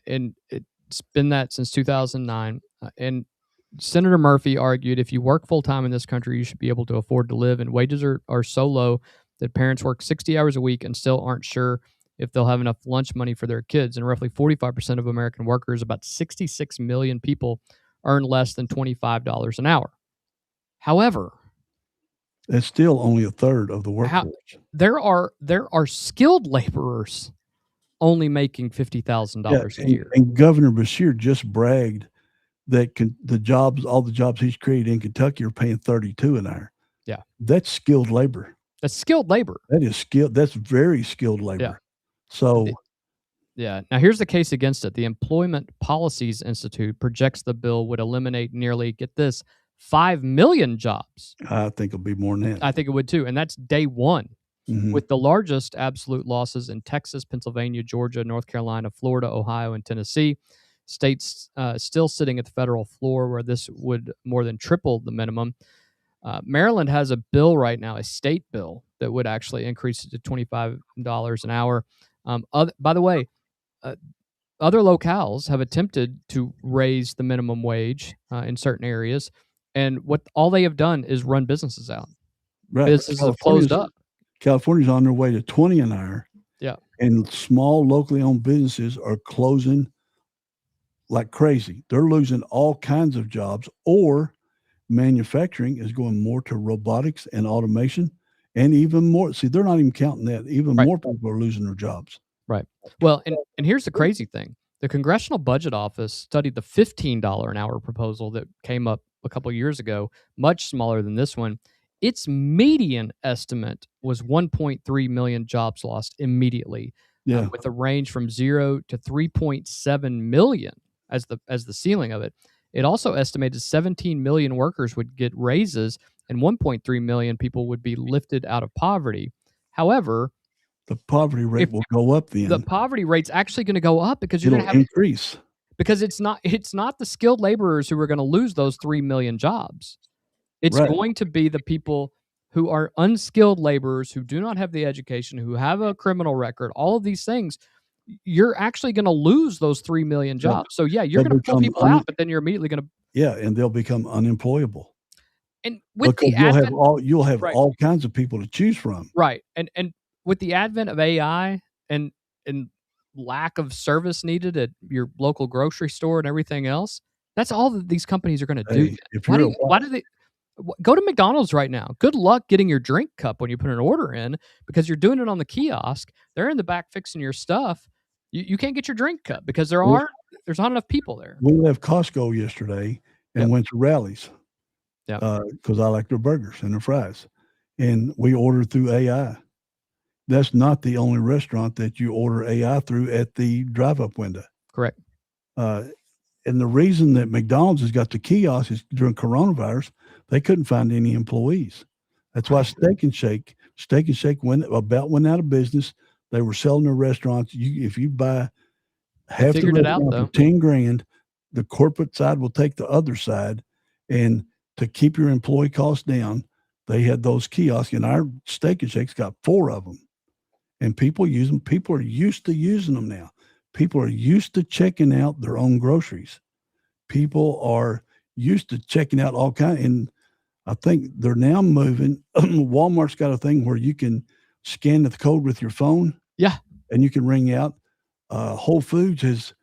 and it's been that since 2009. And Senator Murphy argued if you work full time in this country, you should be able to afford to live, and wages are so low that parents work 60 hours a week and still aren't sure if they'll have enough lunch money for their kids. And roughly 45% of American workers, about 66 million people, earn less than $25 an hour. However, it's still only a third of the workforce. There are skilled laborers only making $50,000 a year. And Governor Beshear just bragged that all the jobs he's created in Kentucky are paying $32 an hour. Yeah, that's skilled labor. That's skilled labor. That is skilled. That's very skilled labor. Yeah. So. Yeah. Now, here's the case against it. The Employment Policies Institute projects the bill would eliminate nearly, get this, 5 million jobs. I think it'll be more than that. I think it would too. And that's day one, with the largest absolute losses in Texas, Pennsylvania, Georgia, North Carolina, Florida, Ohio, and Tennessee. States still sitting at the federal floor where this would more than triple the minimum. Maryland has a bill right now, a state bill, that would actually increase it to $25 an hour. By the way, other locales have attempted to raise the minimum wage in certain areas, and all they have done is run businesses out. Right. Businesses have closed up. California's on their way to $20 an hour. Yeah. And small locally owned businesses are closing like crazy. They're losing all kinds of jobs, or manufacturing is going more to robotics and automation, and even more. See, they're not even counting that. Even more people are losing their jobs. Right. Well, and here's the crazy thing. The Congressional Budget Office studied the $15 an hour proposal that came up a couple years ago, much smaller than this one. Its median estimate was 1.3 million jobs lost immediately, with a range from 0 to 3.7 million as the ceiling of it. It also estimated 17 million workers would get raises and 1.3 million people would be lifted out of poverty. However, the poverty rate will go up then. The poverty rate's actually going to go up because you're going to have increase. Because it's not the skilled laborers who are going to lose those 3 million jobs. It's going to be the people who are unskilled laborers, who do not have the education, who have a criminal record, all of these things. You're actually going to lose those 3 million jobs. So yeah, you're going to pull people out, but then you're immediately going to and they'll become unemployable. And with you'll have all kinds of people to choose from. Right. And with the advent of AI and lack of service needed at your local grocery store and everything else, that's all that these companies are going to do. Why do they go to McDonald's right now? Good luck getting your drink cup when you put an order in, because you're doing it on the kiosk. They're in the back fixing your stuff. You can't get your drink cup because there's not enough people there. We left Costco yesterday and went to Rally's. Yeah. Because I like their burgers and their fries. And we ordered through AI. That's not the only restaurant that you order AI through at the drive-up window. Correct. And the reason that McDonald's has got the kiosk is during coronavirus, they couldn't find any employees. That's why Steak and Shake went out of business. They were selling their restaurants. If you buy half the restaurant for $10,000, the corporate side will take the other side. And to keep your employee costs down, they had those kiosks, and our Steak and Shake's got 4 of them. And people use them. People are used to using them now. People are used to checking out their own groceries. People are used to checking out all kinds. And I think they're now moving. Walmart's got a thing where you can scan the code with your phone. Yeah. And you can ring out. Whole Foods has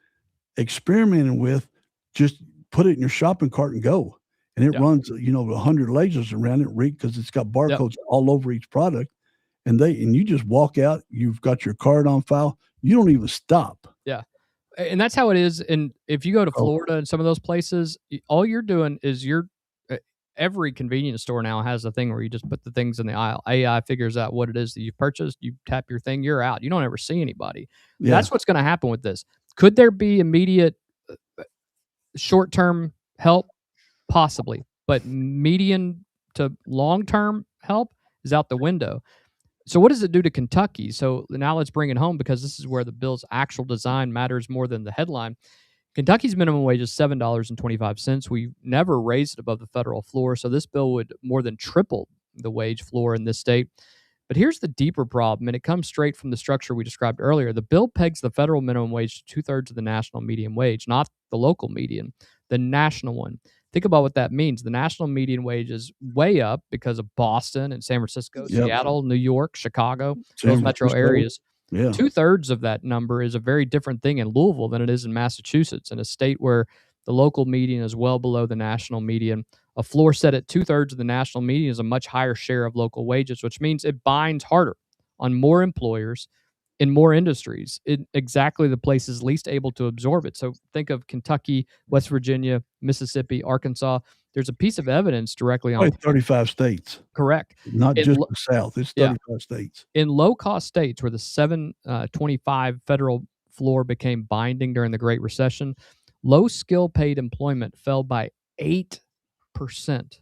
experimented with just put it in your shopping cart and go. And it runs, 100 lasers around it because it's got barcodes all over each product. And you just walk out, you've got your card on file. You don't even stop. Yeah. And that's how it is. And if you go to Florida and some of those places, all you're doing is every convenience store now has a thing where you just put the things in the aisle. AI figures out what it is that you've purchased. You tap your thing, you're out. You don't ever see anybody. Yeah. That's what's going to happen with this. Could there be immediate short-term help? Possibly. But medium to long-term help is out the window. So what does it do to Kentucky? So now let's bring it home, because this is where the bill's actual design matters more than the headline. Kentucky's minimum wage is $7.25. We never raised it above the federal floor, so this bill would more than triple the wage floor in this state. But here's the deeper problem, and it comes straight from the structure we described earlier. The bill pegs the federal minimum wage to 2/3 of the national median wage, not the local median, the national one. Think about what that means. The national median wage is way up because of Boston and San Francisco, Seattle, New York, Chicago, those metro areas. Yeah. 2/3 of that number is a very different thing in Louisville than it is in Massachusetts, in a state where the local median is well below the national median. A floor set at 2/3 of the national median is a much higher share of local wages, which means it binds harder on more employers in more industries, in exactly the places least able to absorb it. So think of Kentucky, West Virginia, Mississippi, Arkansas. There's a piece of evidence directly on 35 states. Correct. Not just the South. It's 35 states. In low-cost states where the 725 federal floor became binding during the Great Recession, low-skill paid employment fell by 8%.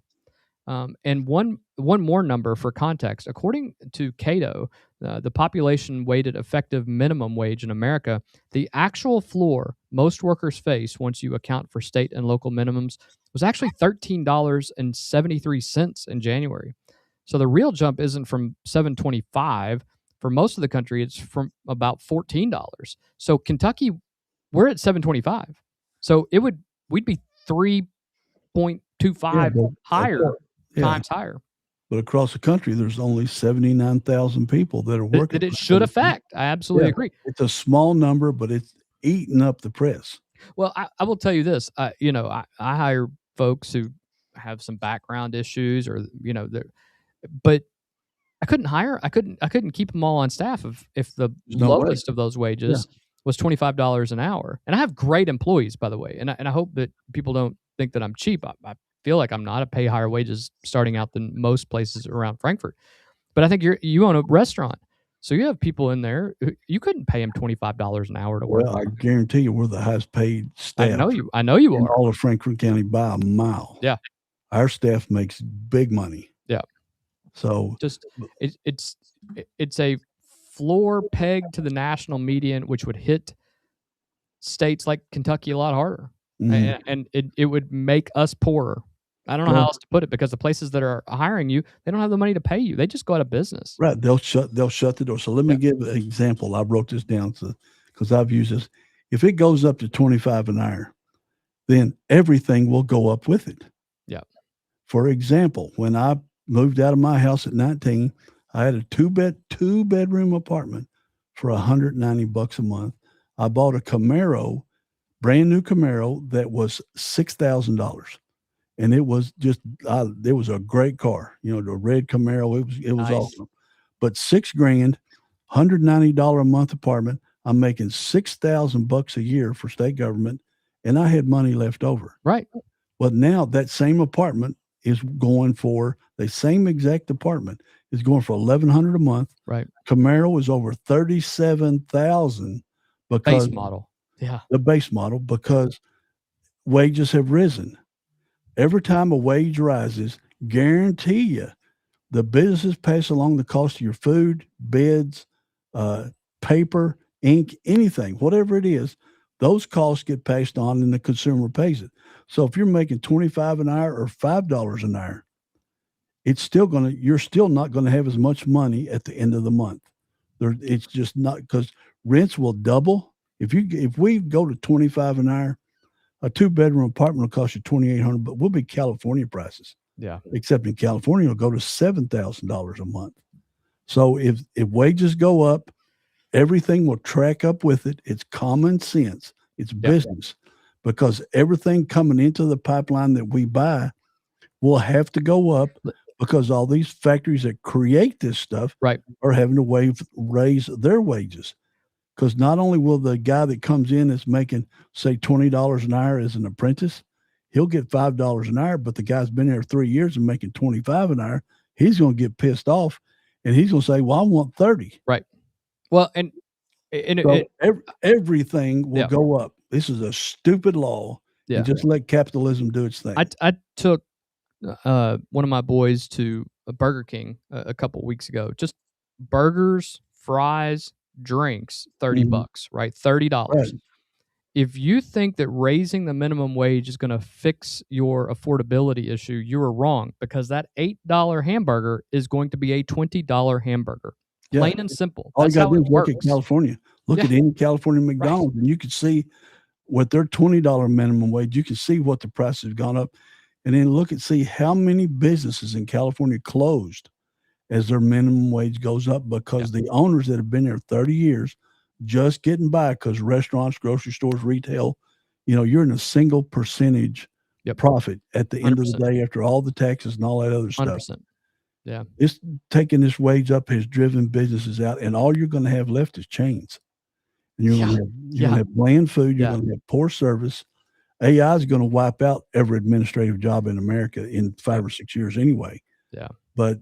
And one more number for context. According to Cato, the population weighted effective minimum wage in America, the actual floor most workers face once you account for state and local minimums was actually $13.73 in January. So the real jump isn't from $7.25. For most of the country, it's from about $14. So Kentucky, we're at $7.25. So we'd be 3.25 higher. Times higher. But across the country, there's only 79,000 people that are working. That it should affect. I absolutely agree. It's a small number, but it's eating up the press. Well, I will tell you this. I hire folks who have some background issues, or but I couldn't keep them all on staff if the lowest of those wages was $25 an hour. And I have great employees, by the way. And I hope that people don't think that I'm cheap. I feel like I'm not. I pay higher wages starting out than most places around Frankfurt. But I think you own a restaurant, so you have people in there you couldn't pay them $25 an hour to work. Well, I guarantee you, we're the highest paid staff. I know you in are. all of Frankfurt County by a mile. Yeah, our staff makes big money. Yeah, so it's a floor pegged to the national median, which would hit states like Kentucky a lot harder, and it would make us poorer. I don't know how else to put it, because the places that are hiring you, they don't have the money to pay you. They just go out of business. Right. They'll shut the door. So let me give an example. I wrote this down because I've used this. If it goes up to 25 an hour, then everything will go up with it. Yeah. For example, when I moved out of my house at 19, I had a two-bedroom apartment for $190 a month. I bought a Camaro, brand new Camaro, that was $6,000. And it was it was a great car, the red Camaro. It was awesome. But $6,000, $190 a month apartment. I'm making $6,000 a year for state government, and I had money left over. Right. Well, now that same apartment is going for the same exact apartment is going for $1,100 a month. Right. Camaro is over $37,000 because base model. Yeah. The base model, because wages have risen. Every time a wage rises, guarantee you, the businesses pass along the cost of your food, beds, paper, ink, anything, whatever it is. Those costs get passed on, and the consumer pays it. So if you're making $25 an hour or $5 an hour, you're still not going to have as much money at the end of the month. It's just not, because rents will double. If we go to $25 an hour, a two-bedroom apartment will cost you $2,800, but we'll be California prices. Yeah. Except in California, it'll go to $7,000 a month. So if wages go up, everything will track up with it. It's common sense. It's business, because everything coming into the pipeline that we buy will have to go up, because all these factories that create this stuff are having to raise their wages. Because not only will the guy that comes in that's making, say, $20 an hour as an apprentice, he'll get $5 an hour, but the guy's been there 3 years and making $25 an hour, he's going to get pissed off, and he's going to say, well, I want 30. Right. Well, everything will go up. This is a stupid law. Yeah. And just let capitalism do its thing. I took one of my boys to a Burger King a couple weeks ago, just burgers, fries, drinks, $30, right? $30. Right. If you think that raising the minimum wage is going to fix your affordability issue, you are wrong, because that $8 hamburger is going to be a $20 hamburger. Plain and simple. All That's you got how to do it is look works. at California. Look at any California McDonald's, and you can see with their $20 minimum wage, you can see what the price has gone up. And then see how many businesses in California closed as their minimum wage goes up, because the owners that have been there 30 years just getting by, because restaurants, grocery stores, retail, you're in a single percentage profit at the end of the day after all the taxes and all that other stuff. 100%. Yeah. It's taking this wage up has driven businesses out, and all you're going to have left is chains. And you're going to have bland food. You're going to have poor service. AI is going to wipe out every administrative job in America in 5 or 6 years anyway. Yeah. But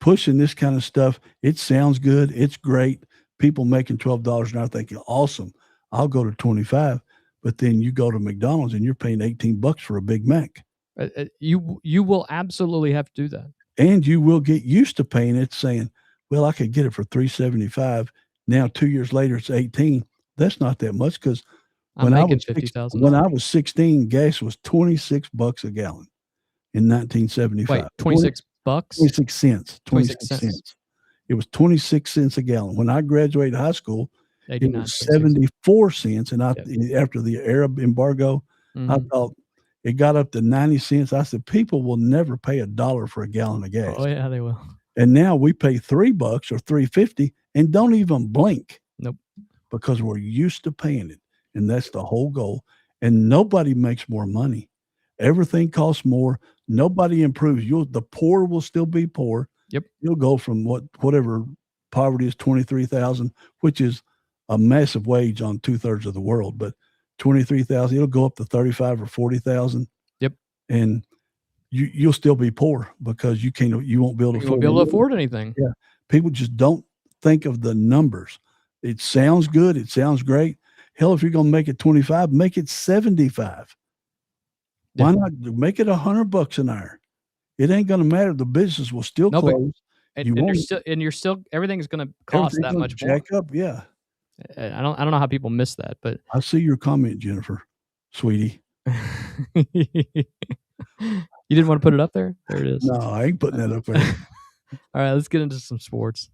pushing this kind of stuff, it sounds good. It's great. People making $12 an hour thinking, awesome, I'll go to 25. But then you go to McDonald's and you're paying $18 for a Big Mac. You will absolutely have to do that. And you will get used to paying it, saying, well, I could get it for $3.75. Now 2 years later, it's $18. That's not that much, because when I was 16, gas was $26 a gallon in 1975. Wait, $26? 26 cents. 26 cents. It was 26 cents a gallon. When I graduated high school, it was 74 cents. And after the Arab embargo, I thought it got up to 90 cents. I said, people will never pay $1 for a gallon of gas. Oh, yeah, they will. And now we pay $3 or $3.50 and don't even blink. Nope. Because we're used to paying it. And that's the whole goal. And nobody makes more money. Everything costs more. Nobody improves. The poor will still be poor. Yep. You'll go from whatever poverty is, 23,000, which is a massive wage on 2/3 of the world, but 23,000, it'll go up to 35 or 40,000. Yep. And you'll still be poor, because you won't be able to afford anything. Yeah. People just don't think of the numbers. It sounds good. It sounds great. Hell, if you're going to make it 25, make it 75. Why not make it $100 an hour? It ain't going to matter. The business will still close. And you're still everything's going to cost that much more. Jack up, yeah. I don't know how people miss that, but I see your comment, Jennifer, sweetie. You didn't want to put it up there? There it is. No, I ain't putting that up there. All right, let's get into some sports.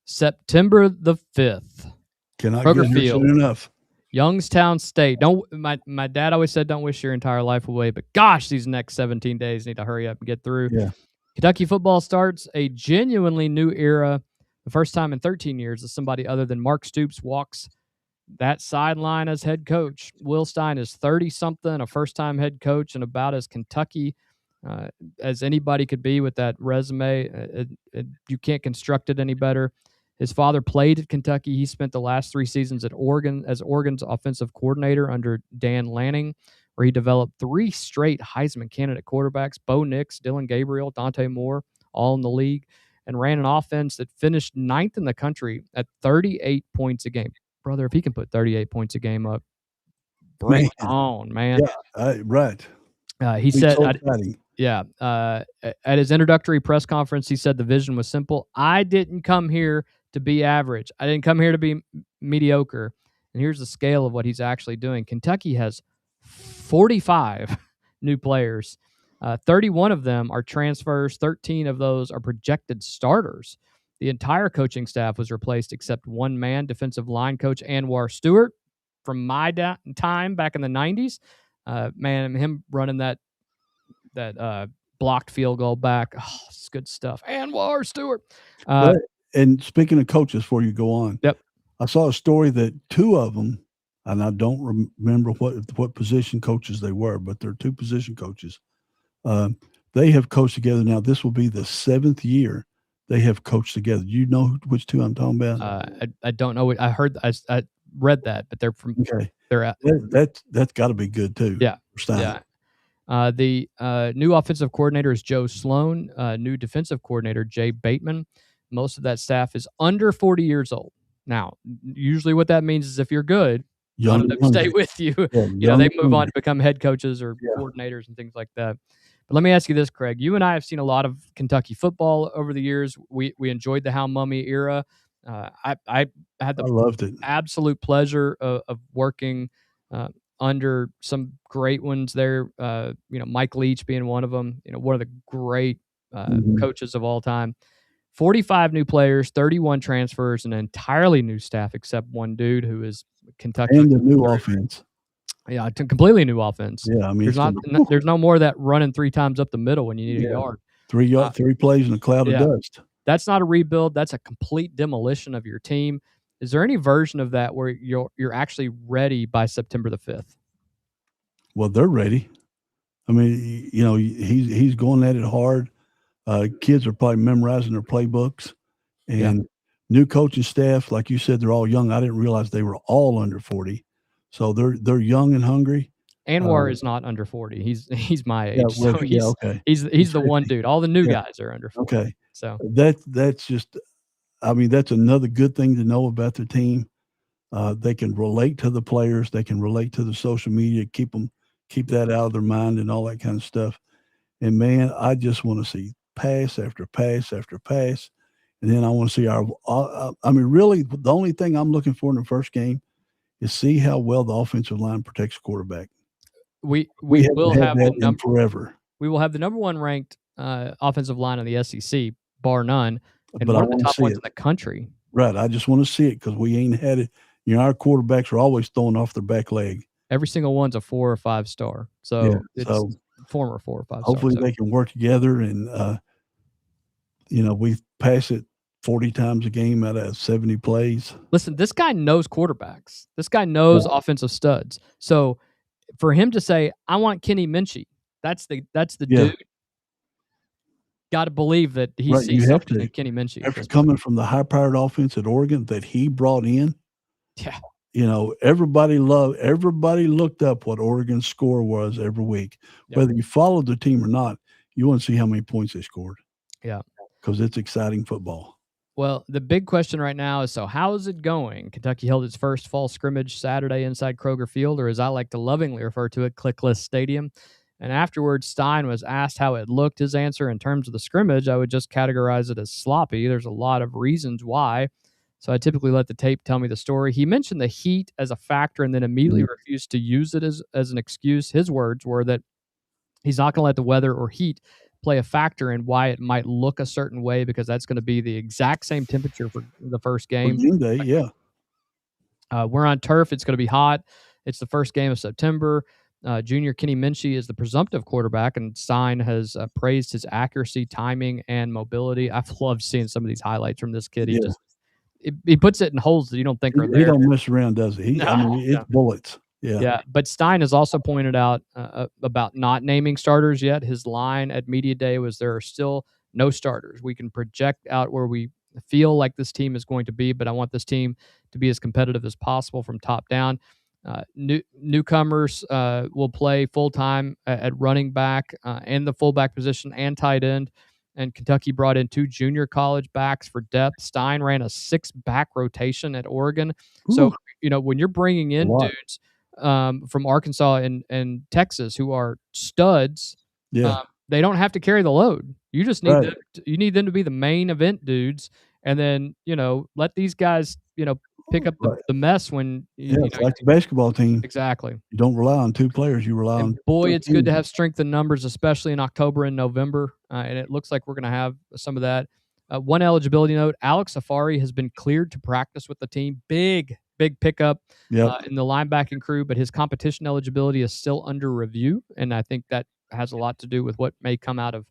September the 5th. Cannot get here soon enough. Youngstown State. My dad always said, don't wish your entire life away, but gosh, these next 17 days need to hurry up and get through. Yeah. Kentucky football starts a genuinely new era. The first time in 13 years that somebody other than Mark Stoops walks that sideline as head coach. Will Stein is 30-something, a first-time head coach, and about as Kentucky as anybody could be with that resume. You can't construct it any better. His father played at Kentucky. He spent the last 3 seasons at Oregon as Oregon's offensive coordinator under Dan Lanning, where he developed 3 straight Heisman candidate quarterbacks, Bo Nix, Dylan Gabriel, Dante Moore, all in the league, and ran an offense that finished 9th in the country at 38 points a game. Brother, if he can put 38 points a game up, bring it on, man. Yeah, right. He said, at his introductory press conference, he said the vision was simple. I didn't come here to be average. I didn't come here to be mediocre. And here's the scale of what he's actually doing. Kentucky has 45 new players. 31 of them are transfers. 13 of those are projected starters. The entire coaching staff was replaced except one man, defensive line coach Anwar Stewart from my time back in the 90s. Man, him running that blocked field goal back. Oh, it's good stuff. Anwar Stewart. And speaking of coaches, before you go on, yep, I saw a story that 2 of them, and I don't remember what position coaches they were, but they're 2 position coaches. They have coached together now. This will be the 7th year they have coached together. You know which 2 I'm talking about? I don't know. I read that, but they're from. Okay. They're at that's got to be good too. Yeah. Yeah. The new offensive coordinator is Joe Sloan. New defensive coordinator Jay Bateman. Most of that staff is under 40 years old. Now, usually what that means is if you're good, young, them stay with you. Yeah, they move on to become head coaches or coordinators and things like that. But let me ask you this, Craig. You and I have seen a lot of Kentucky football over the years. We enjoyed the How Mummy era. I had the loved it. Absolute pleasure of working under some great ones there. Mike Leach being one of them. One of the great coaches of all time. 45 new players, 31 transfers, an entirely new staff except one dude who is Kentucky. And a new offense. Yeah, it's a completely new offense. Yeah, I mean, there's no more of that running 3 times up the middle when you need a yard. 3 plays in a cloud of dust. That's not a rebuild. That's a complete demolition of your team. Is there any version of that where you're actually ready by September the 5th? Well, they're ready. I mean, he's going at it hard. Kids are probably memorizing their playbooks, and new coaching staff, like you said, they're all young. I didn't realize they were all under 40, so they're young and hungry. Anwar is not under 40. He's my age. Okay. He's the one dude. All the new guys are under 40. Okay, so that's just, I mean, that's another good thing to know about their team. They can relate to the players. They can relate to the social media. Keep that out of their mind and all that kind of stuff. And man, I just want to see pass after pass after pass. And then I want to see really, the only thing I'm looking for in the first game is see how well the offensive line protects the quarterback. We will have that forever. We will have the number 1 ranked offensive line in the SEC, bar none, and but one of the top ones in the country. Right. I just want to see it because we ain't had it. Our quarterbacks are always throwing off their back leg. Every single one's a 4 or 5 star. So it's former 4 or 5 stars. Hopefully they can work together and, we pass it 40 times a game out of 70 plays. Listen, this guy knows quarterbacks. This guy knows offensive studs. So for him to say, I want Kenny Minchie, that's the dude. Got to believe that he sees something in Kenny Minchie. After coming from the high-powered offense at Oregon that he brought in, everybody looked up what Oregon's score was every week. Yep. Whether you followed the team or not, you want to see how many points they scored. Yeah. Because it's exciting football. Well, the big question right now is, so how is it going? Kentucky held its first fall scrimmage Saturday inside Kroger Field, or as I like to lovingly refer to it, Clickless Stadium. And afterwards, Stein was asked how it looked. His answer in terms of the scrimmage, I would just categorize it as sloppy. There's a lot of reasons why. So I typically let the tape tell me the story. He mentioned the heat as a factor and then immediately refused to use it as an excuse. His words were that he's not going to let the weather or heat play a factor in why it might look a certain way, because that's going to be the exact same temperature for the first game. Day, we're on turf. It's going to be hot. It's the first game of September. Junior Kenny Minchie is the presumptive quarterback, and Stein has praised his accuracy, timing, and mobility. I've loved seeing some of these highlights from this kid. He puts it in holes that you don't think are there. He don't mess around, does he? It's bullets. Yeah. But Stein has also pointed out about not naming starters yet. His line at Media Day was there are still no starters. We can project out where we feel like this team is going to be, but I want this team to be as competitive as possible from top down. Newcomers will play full-time at running back and the fullback position and tight end. And Kentucky brought in 2 junior college backs for depth. Stein ran a 6-back rotation at Oregon. Ooh. So, when you're bringing in dudes from Arkansas and Texas who are studs, they don't have to carry the load. You just need you need them to be the main event dudes, and then let these guys pick up the mess when it's like the basketball team. Exactly. You don't rely on 2 players. You rely on. Boy, it's good to have strength in numbers, especially in October and November, and it looks like we're going to have some of that. One eligibility note: Alex Safari has been cleared to practice with the team. Big pickup in the linebacking crew, but his competition eligibility is still under review, and I think that has a lot to do with what may come out of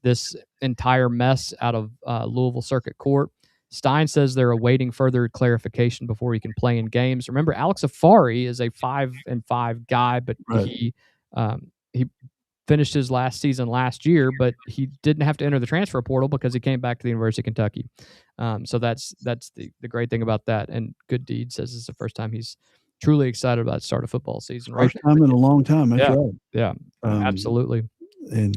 this entire mess out of Louisville Circuit Court. Stein says they're awaiting further clarification before he can play in games. Remember, Alex Safari is a 5-5 guy, but he finished his last season last year, but he didn't have to enter the transfer portal because he came back to the University of Kentucky. So that's the great thing about that. And Good Deed says this is the first time he's truly excited about the start of football season. First time in a long time. That's right. Yeah, absolutely. And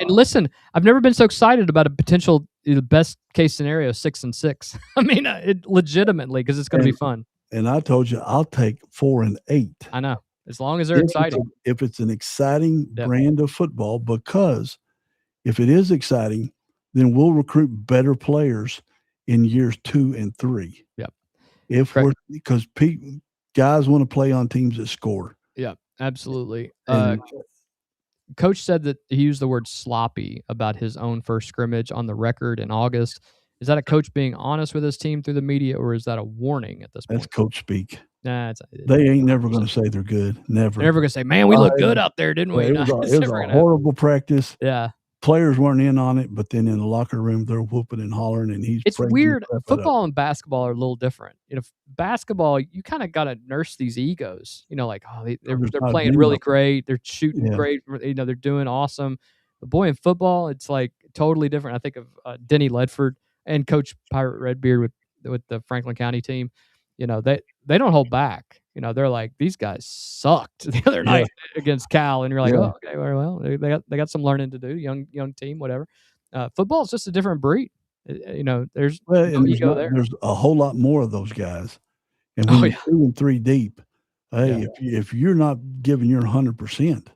listen, I've never been so excited about a potential best case scenario 6-6. I mean, legitimately, because it's going to be fun. And I told you I'll take 4 and 8. I know, as long as they're exciting. If it's an exciting brand of football, because if it is exciting, then we'll recruit better players in years 2 and 3. Yep. Because guys want to play on teams that score. Yeah, absolutely. Coach said that he used the word sloppy about his own first scrimmage on the record in August. Is that a coach being honest with his team through the media, or is that a warning at this point? That's coach speak. Nah, they ain't never going to say they're good. Never. They're never going to say, man, we look good out there, didn't we? It was a horrible practice. Yeah. Players weren't in on it, but then in the locker room, they're whooping and hollering, and It's weird. Football and basketball are a little different. Basketball, you kind of got to nurse these egos. Like, they're playing really great. They're shooting great. They're doing awesome. But boy, in football, it's like totally different. I think of Denny Ledford and Coach Pirate Redbeard with the Franklin County team. They don't hold back. They're like, these guys sucked the other night against Cal, and you're like, oh, okay, well, they got some learning to do. Young team, whatever. Football is just a different breed. There's ego there. There's a whole lot more of those guys, and when you're 2 and 3 deep, hey, if you're not giving your 100%,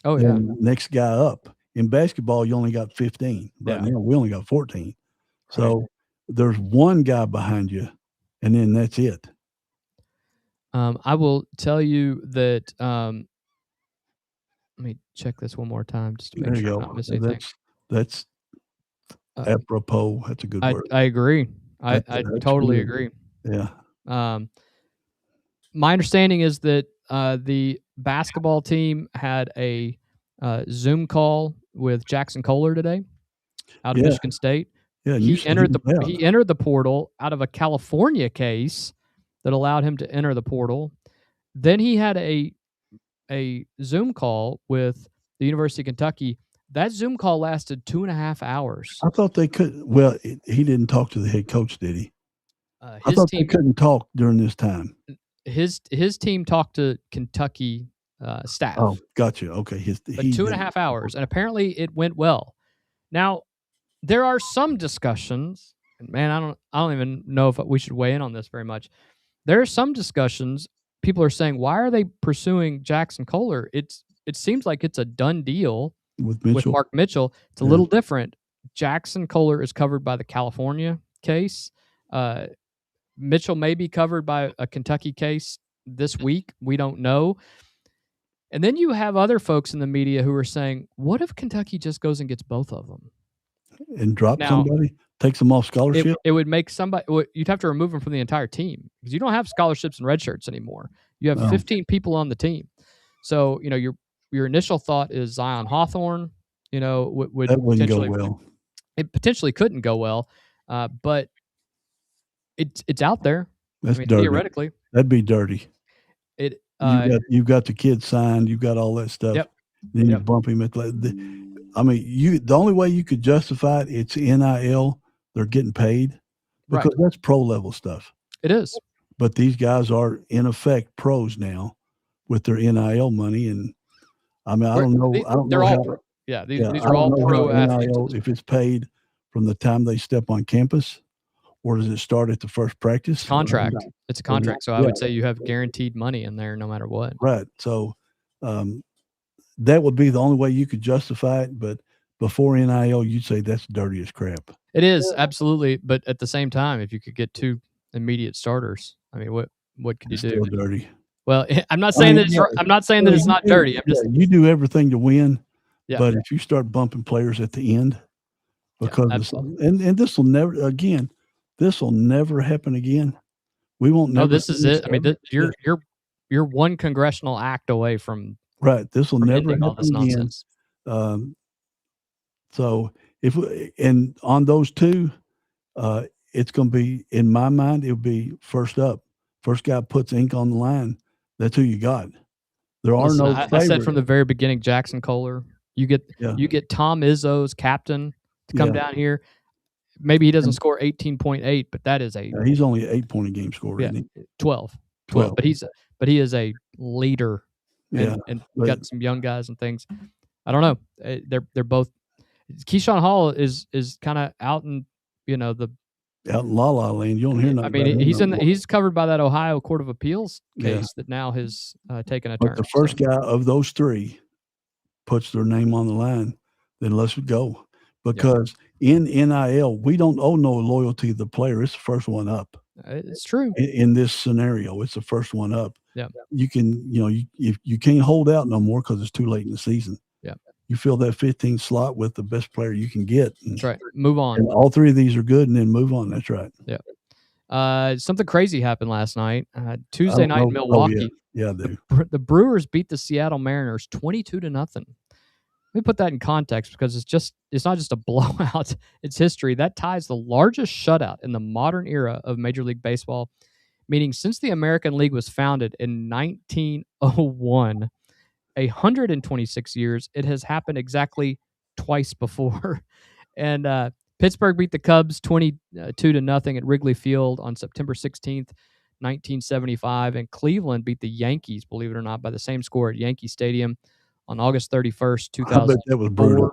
then next guy up. In basketball, you only got 15. Right now, we only got 14. So there's one guy behind you, and then that's it. I will tell you that. Let me check this one more time just to make sure I'm not missing anything. That's apropos. That's a good word. I agree. I totally agree. Yeah. My understanding is that the basketball team had a Zoom call with Jackson Kohler today out of Michigan State. Yeah, he entered the portal out of a California case that allowed him to enter the portal. Then he had a Zoom call with the University of Kentucky. That Zoom call lasted 2.5 hours. I thought they could. Well, he didn't talk to the head coach, did he? I thought they couldn't talk during this time. His team talked to Kentucky staff. Oh, gotcha. Okay, but 2.5 hours, and apparently it went well. Now, there are some discussions, and man, I don't even know if we should weigh in on this very much. There are some discussions. People are saying, why are they pursuing Jackson Kohler? It seems like it's a done deal with Mark Mitchell. It's a little different. Jackson Kohler is covered by the California case. Mitchell may be covered by a Kentucky case this week. We don't know. And then you have other folks in the media who are saying, what if Kentucky just goes and gets both of them? And drops somebody? Takes them off scholarship? It would make somebody – you'd have to remove them from the entire team because you don't have scholarships and red shirts anymore. You have 15 people on the team. So, your initial thought is Zion Hawthorne, would that wouldn't go well. It potentially couldn't go well, but it's out there. That's dirty. Theoretically. That'd be dirty. You've got the kid signed. You've got all that stuff. Yep. Then you bump him at the only way you could justify it's NIL. They're getting paid because that's pro level stuff. It is. But these guys are in effect pros now with their NIL money, and I don't know. They're all pro. Yeah, these are all pro athletes. If it's paid from the time they step on campus, or does it start at the first practice? Contract. It's a contract, so I would say you have guaranteed money in there no matter what. Right. So that would be the only way you could justify it. But before NIL, you'd say that's dirty as crap. It is, absolutely. But at the same time, if you could get 2 immediate starters, what could you do? Still dirty. Well, I'm not saying that it's not dirty. I'm just you do everything to win, but if you start bumping players at the end, because and this will never happen again. We won't. No, this is it. You're one congressional act away from This will never happen all this again. Nonsense. So and on those 2, it's going to be, in my mind, it'll be first up. First guy puts ink on the line. That's who you got. There are no favorites. I said from the very beginning, Jackson Kohler. You get Tom Izzo's captain to come down here. Maybe he doesn't score 18.8, but that is he's only an 8-point a game scorer, isn't he? 12. But he is a leader and got some young guys and things. I don't know. They're both. Keyshawn Hall is kind of out in the out in La La Land. You don't hear nothing. I mean, he's covered by that Ohio Court of Appeals case that now has taken a turn. But the first guy of those three puts their name on the line, then let's go. Because in NIL, we don't owe no loyalty to the player. It's the first one up. It's true. In this scenario, it's the first one up. Yeah. You can, you can't hold out no more because it's too late in the season. Yeah. You fill that 15 slot with the best player you can get. That's right. Move on. And all three of these are good, and then move on. That's right. Yeah. Something crazy happened last night. Tuesday night in Milwaukee. Yeah, dude. The Brewers beat the Seattle Mariners 22-0. Let me put that in context because it's not just a blowout, it's history. That ties the largest shutout in the modern era of Major League Baseball, meaning since the American League was founded in 1901, 126 years, it has happened exactly twice before. And Pittsburgh beat the Cubs 22-0 at Wrigley Field on September 16th, 1975, and Cleveland beat the Yankees, believe it or not, by the same score at Yankee Stadium on August 31st, 2004. I bet that was brutal.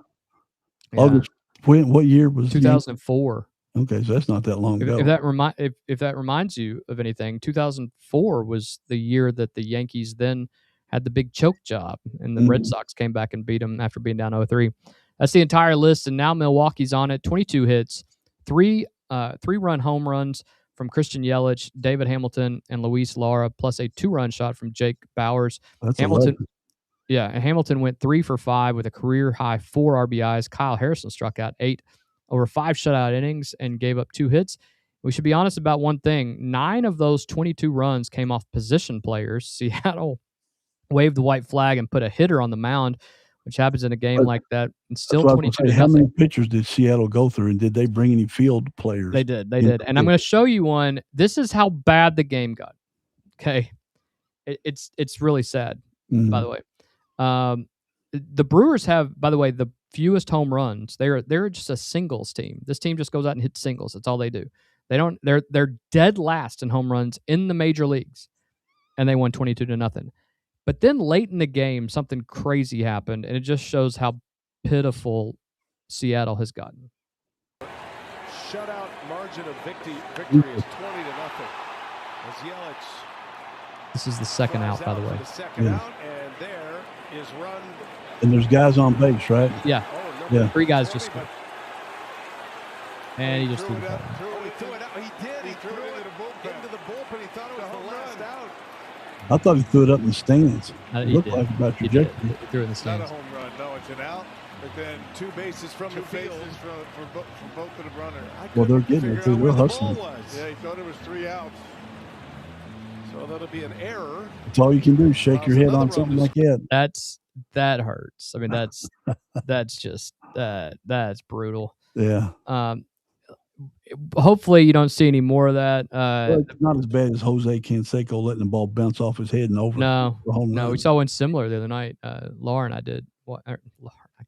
Yeah. August, what year was 2004? Okay, so that's not that long ago. If that reminds you of anything, 2004 was the year that the Yankees then had the big choke job, and the Red Sox came back and beat them after being down 0-3. That's the entire list, and now Milwaukee's on it. 22 hits, three-run home runs from Christian Yelich, David Hamilton, and Luis Lara, plus a 2-run shot from Jake Bauers. That's Hamilton. Yeah, and Hamilton went 3 for 5 with a career-high 4 RBIs. Kyle Harrison struck out 8 over 5 shutout innings and gave up 2 hits. We should be honest about one thing. 9 of those 22 runs came off position players. Seattle waved the white flag and put a hitter on the mound, which happens in a game like that. And still 22-0. How many pitchers did Seattle go through, and did they bring any field players? They did. And I'm going to show you one. This is how bad the game got. Okay. It's really sad, by the way. The Brewers have, by the way, the fewest home runs. They're just a singles team. This team just goes out and hits singles. That's all they do. They're dead last in home runs in the major leagues, and they won 22-0. But then late in the game, something crazy happened, and it just shows how pitiful Seattle has gotten. Shutout margin of victory is 20-0. As Yelich. This is the second out, by the way. And there's guys on base, right? Yeah. Yeah. 3 guys just scored. And he just threw it out. He threw it out. He did. He threw it into the bullpen. He thought it was the last out. I thought he threw it up in the stands. It looked like about trajectory. He threw it in the stands. It's not a home run. No, it's an out. But then 2 bases from the field for both of the runner. Well, they're getting it too. They're hustling. Yeah, he thought it was 3 outs. So that'll be an error. That's all you can do. Shake your head on something like that. That hurts. I mean, that's just that's brutal. Yeah. Hopefully you don't see any more of that. Well, it's not as bad as Jose Canseco letting the ball bounce off his head and over. No, we saw one similar the other night. Laura and I did.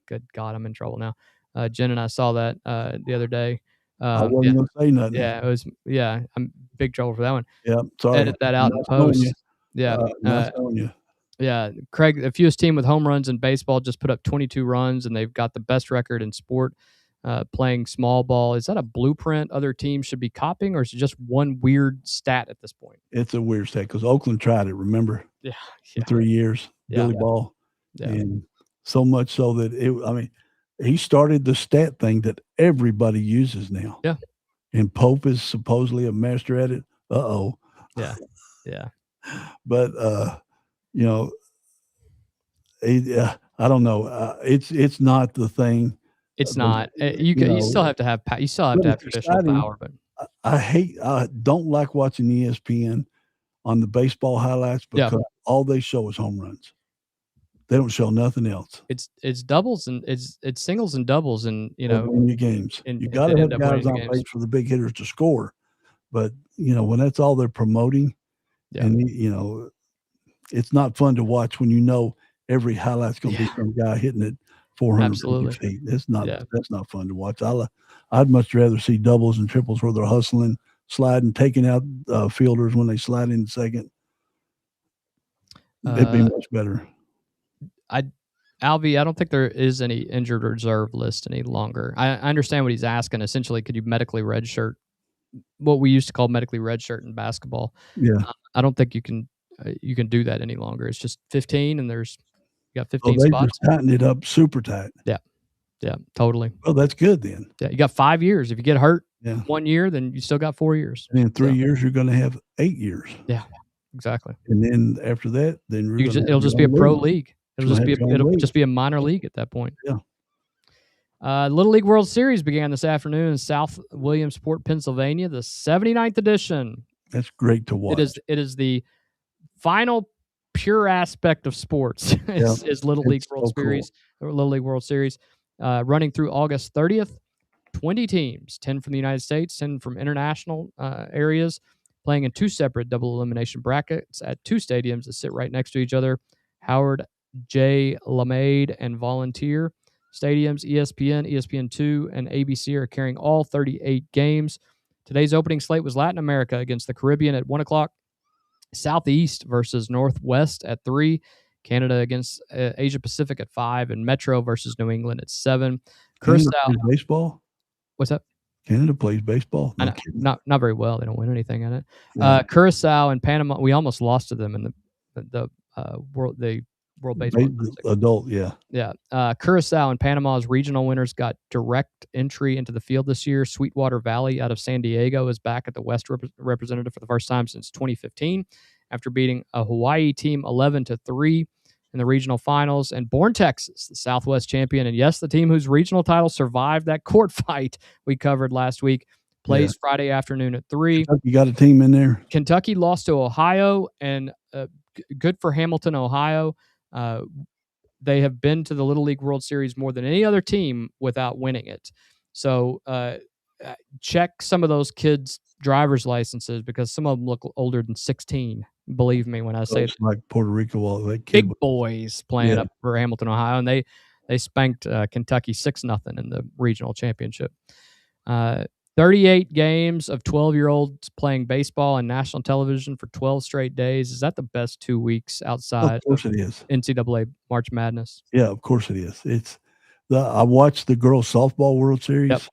Good God, I'm in trouble now. Jen and I saw that the other day. I wasn't going to say nothing. Yeah, it was. Yeah, I'm big trouble for that one. Yeah, sorry. Edit that out in post. Yeah, yeah. Craig, the fewest team with home runs in baseball, just put up 22 runs, and they've got the best record in sport playing small ball. Is that a blueprint other teams should be copying, or is it just one weird stat at this point? It's a weird stat because Oakland tried it. Remember? Yeah. For 3 years, Billy Ball, and so much so that he started the stat thing that everybody uses now. Yeah. And Pope is supposedly a master at it. Yeah. Yeah. But I don't know. It's not the thing. It's not. You still have to have traditional power. But I don't like watching ESPN on the baseball highlights because all they show is home runs. They don't show nothing else. It's doubles and it's singles and doubles, and win your games. You got to have guys on base for the big hitters to score. But when that's all they're promoting, and it's not fun to watch when every highlight's going to be from a guy hitting it 450 feet. That's not fun to watch. I'd much rather see doubles and triples where they're hustling, sliding, taking out fielders when they slide in second. It'd be much better. Alvy, I don't think there is any injured reserve list any longer. I understand what he's asking. Essentially, could you medically redshirt what we used to call medically redshirt in basketball. Yeah. I don't think you can do that any longer. It's just 15, and you got 15 they spots. just tightened it up super tight. Yeah, totally. Well, that's good then. Yeah, you got 5 years. If you get hurt 1 year, then you still got 4 years. And in 3 years, you're going to have 8 years. Yeah, exactly. And then after that, then It'll just be a pro league. It'll just be a minor league at that point. Yeah. Little League World Series began this afternoon in South Williamsport, Pennsylvania, the 79th edition. That's great to watch. It is the final pure aspect of sports. is Little League World Series, or Little League World Series, running through August 30th. 20 teams, 10 from the United States, 10 from international areas, playing in 2 separate double elimination brackets at 2 stadiums that sit right next to each other: Howard J. LeMade and Volunteer stadiums. ESPN, ESPN2, and ABC are carrying all 38 games. Today's opening slate was Latin America against the Caribbean at 1 o'clock, Southeast versus Northwest at 3, Canada against Asia Pacific at 5, and Metro versus New England at 7. Canada plays baseball? What's that? Canada plays baseball? Not very well. They don't win anything in it. Yeah. Curacao and Panama, we almost lost to them in the World Baseball. Adult, yeah. Yeah. Curacao and Panama's regional winners got direct entry into the field this year. Sweetwater Valley out of San Diego is back at the West representative for the first time since 2015 after beating a Hawaii team 11-3 in the regional finals. And Bourne, Texas, the Southwest champion, and yes, the team whose regional title survived that court fight we covered last week, plays Friday afternoon at 3. You got a team in there? Kentucky lost to Ohio, and good for Hamilton, Ohio. They have been to the Little League World Series more than any other team without winning it. So check some of those kids' driver's licenses, because some of them look older than 16. Believe me when I say it's like Puerto Rico, big boys playing up for Hamilton, Ohio, and they spanked Kentucky 6-0 in the regional championship. 38 games of 12-year-olds playing baseball on national television for 12 straight days. Is that the best 2 weeks outside of course it is. NCAA March Madness? Yeah, of course it is. I watched the girls softball World Series,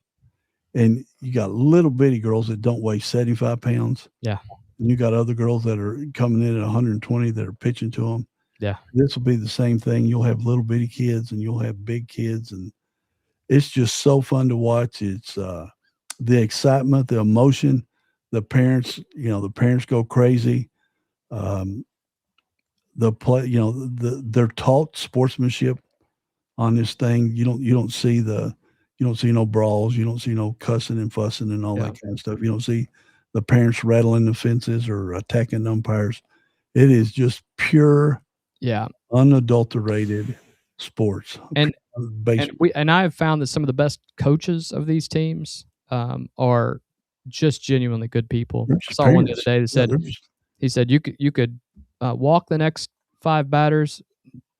and you got little bitty girls that don't weigh 75 pounds. Yeah. And you got other girls that are coming in at 120 that are pitching to them. Yeah. This will be the same thing. You'll have little bitty kids and you'll have big kids, and it's just so fun to watch. It's the excitement, the emotion, the parents go crazy. The play, they're taught sportsmanship on this thing. You don't see no brawls. You don't see no cussing and fussing and all that kind of stuff. You don't see the parents rattling the fences or attacking umpires. It is just pure, unadulterated sports. And I have found that some of the best coaches of these teams are just genuinely good people. I saw one the other day that said, he said you could walk the next 5 batters,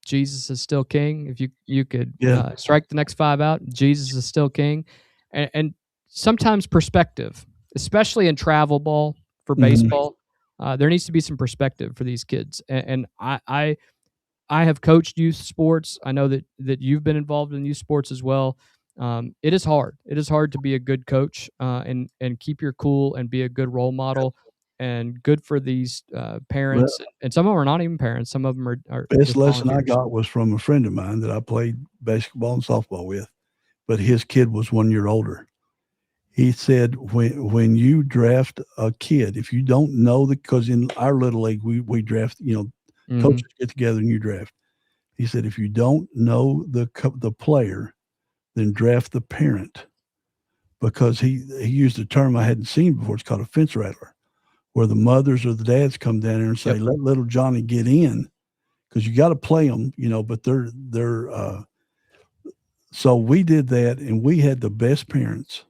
Jesus is still king. If you could strike the next 5 out, Jesus is still king. And sometimes perspective, especially in travel ball for baseball, there needs to be some perspective for these kids. And I have coached youth sports. I know that you've been involved in youth sports as well. It is hard. It is hard to be a good coach and keep your cool and be a good role model. And good for these parents. And some of them are not even parents. Some of them are best lesson I got was from a friend of mine that I played basketball and softball with, but his kid was 1 year older. He said, when you draft a kid, if you don't know because in our little league, we draft, coaches get together and you draft. He said, if you don't know the player, then draft the parent, because he used a term I hadn't seen before. It's called a fence rattler, where the mothers or the dads come down there and say, let little Johnny get in, because you got to play them, but they're so we did that, and we had the best parents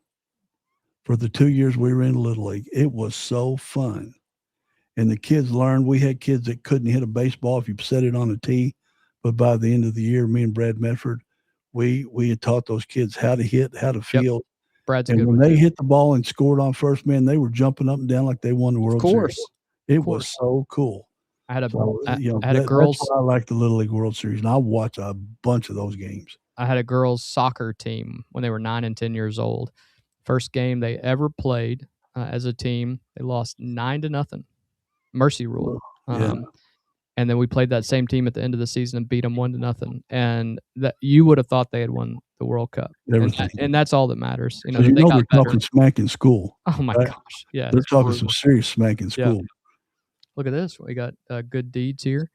for the 2 years we were in Little League. It was so fun. And the kids learned. We had kids that couldn't hit a baseball if you set it on a tee, but by the end of the year, me and Brad Medford, we had taught those kids how to hit, how to field. Brad's and when they hit the ball and scored on first, man, they were jumping up and down like they won the World Series. It was so cool. I had a girls. That's why I like the Little League World Series, and I watch a bunch of those games. I had a girls soccer team when they were 9 and 10 years old. First game they ever played. as a team. They lost 9-0. Mercy rule. And then we played that same team at the end of the season and beat them 1-0. And that you would have thought they had won the World Cup. And that's all that matters. You know, they're talking smack in school. Oh my gosh. Yeah. They're talking some serious smack in school. Yeah. Look at this. We got Good Deeds here.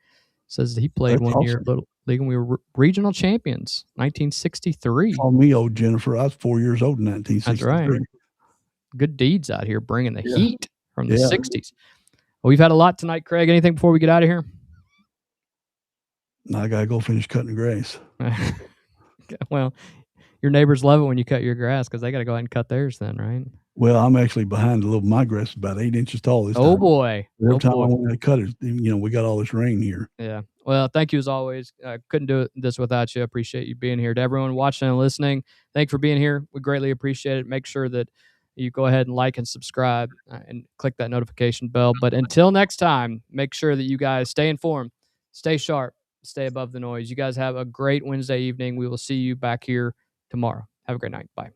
Says he played year in Little League and we were regional champions, 1963. Call me old, Jennifer. I was 4 years old in 1963. That's right. Good Deeds out here bringing the heat from the 60s. Well, we've had a lot tonight, Craig. Anything before we get out of here? I got to go finish cutting the grass. Well, your neighbors love it when you cut your grass because they got to go ahead and cut theirs then, right? Well, I'm actually behind a little. My grass is about 8 inches tall this time. Oh, boy. Every time I want to cut it, we got all this rain here. Yeah. Well, thank you as always. Couldn't do this without you. I appreciate you being here. To everyone watching and listening, thanks for being here. We greatly appreciate it. Make sure that you go ahead and like and subscribe and click that notification bell. But until next time, make sure that you guys stay informed, stay sharp, stay above the noise. You guys have a great Wednesday evening. We will see you back here tomorrow. Have a great night. Bye.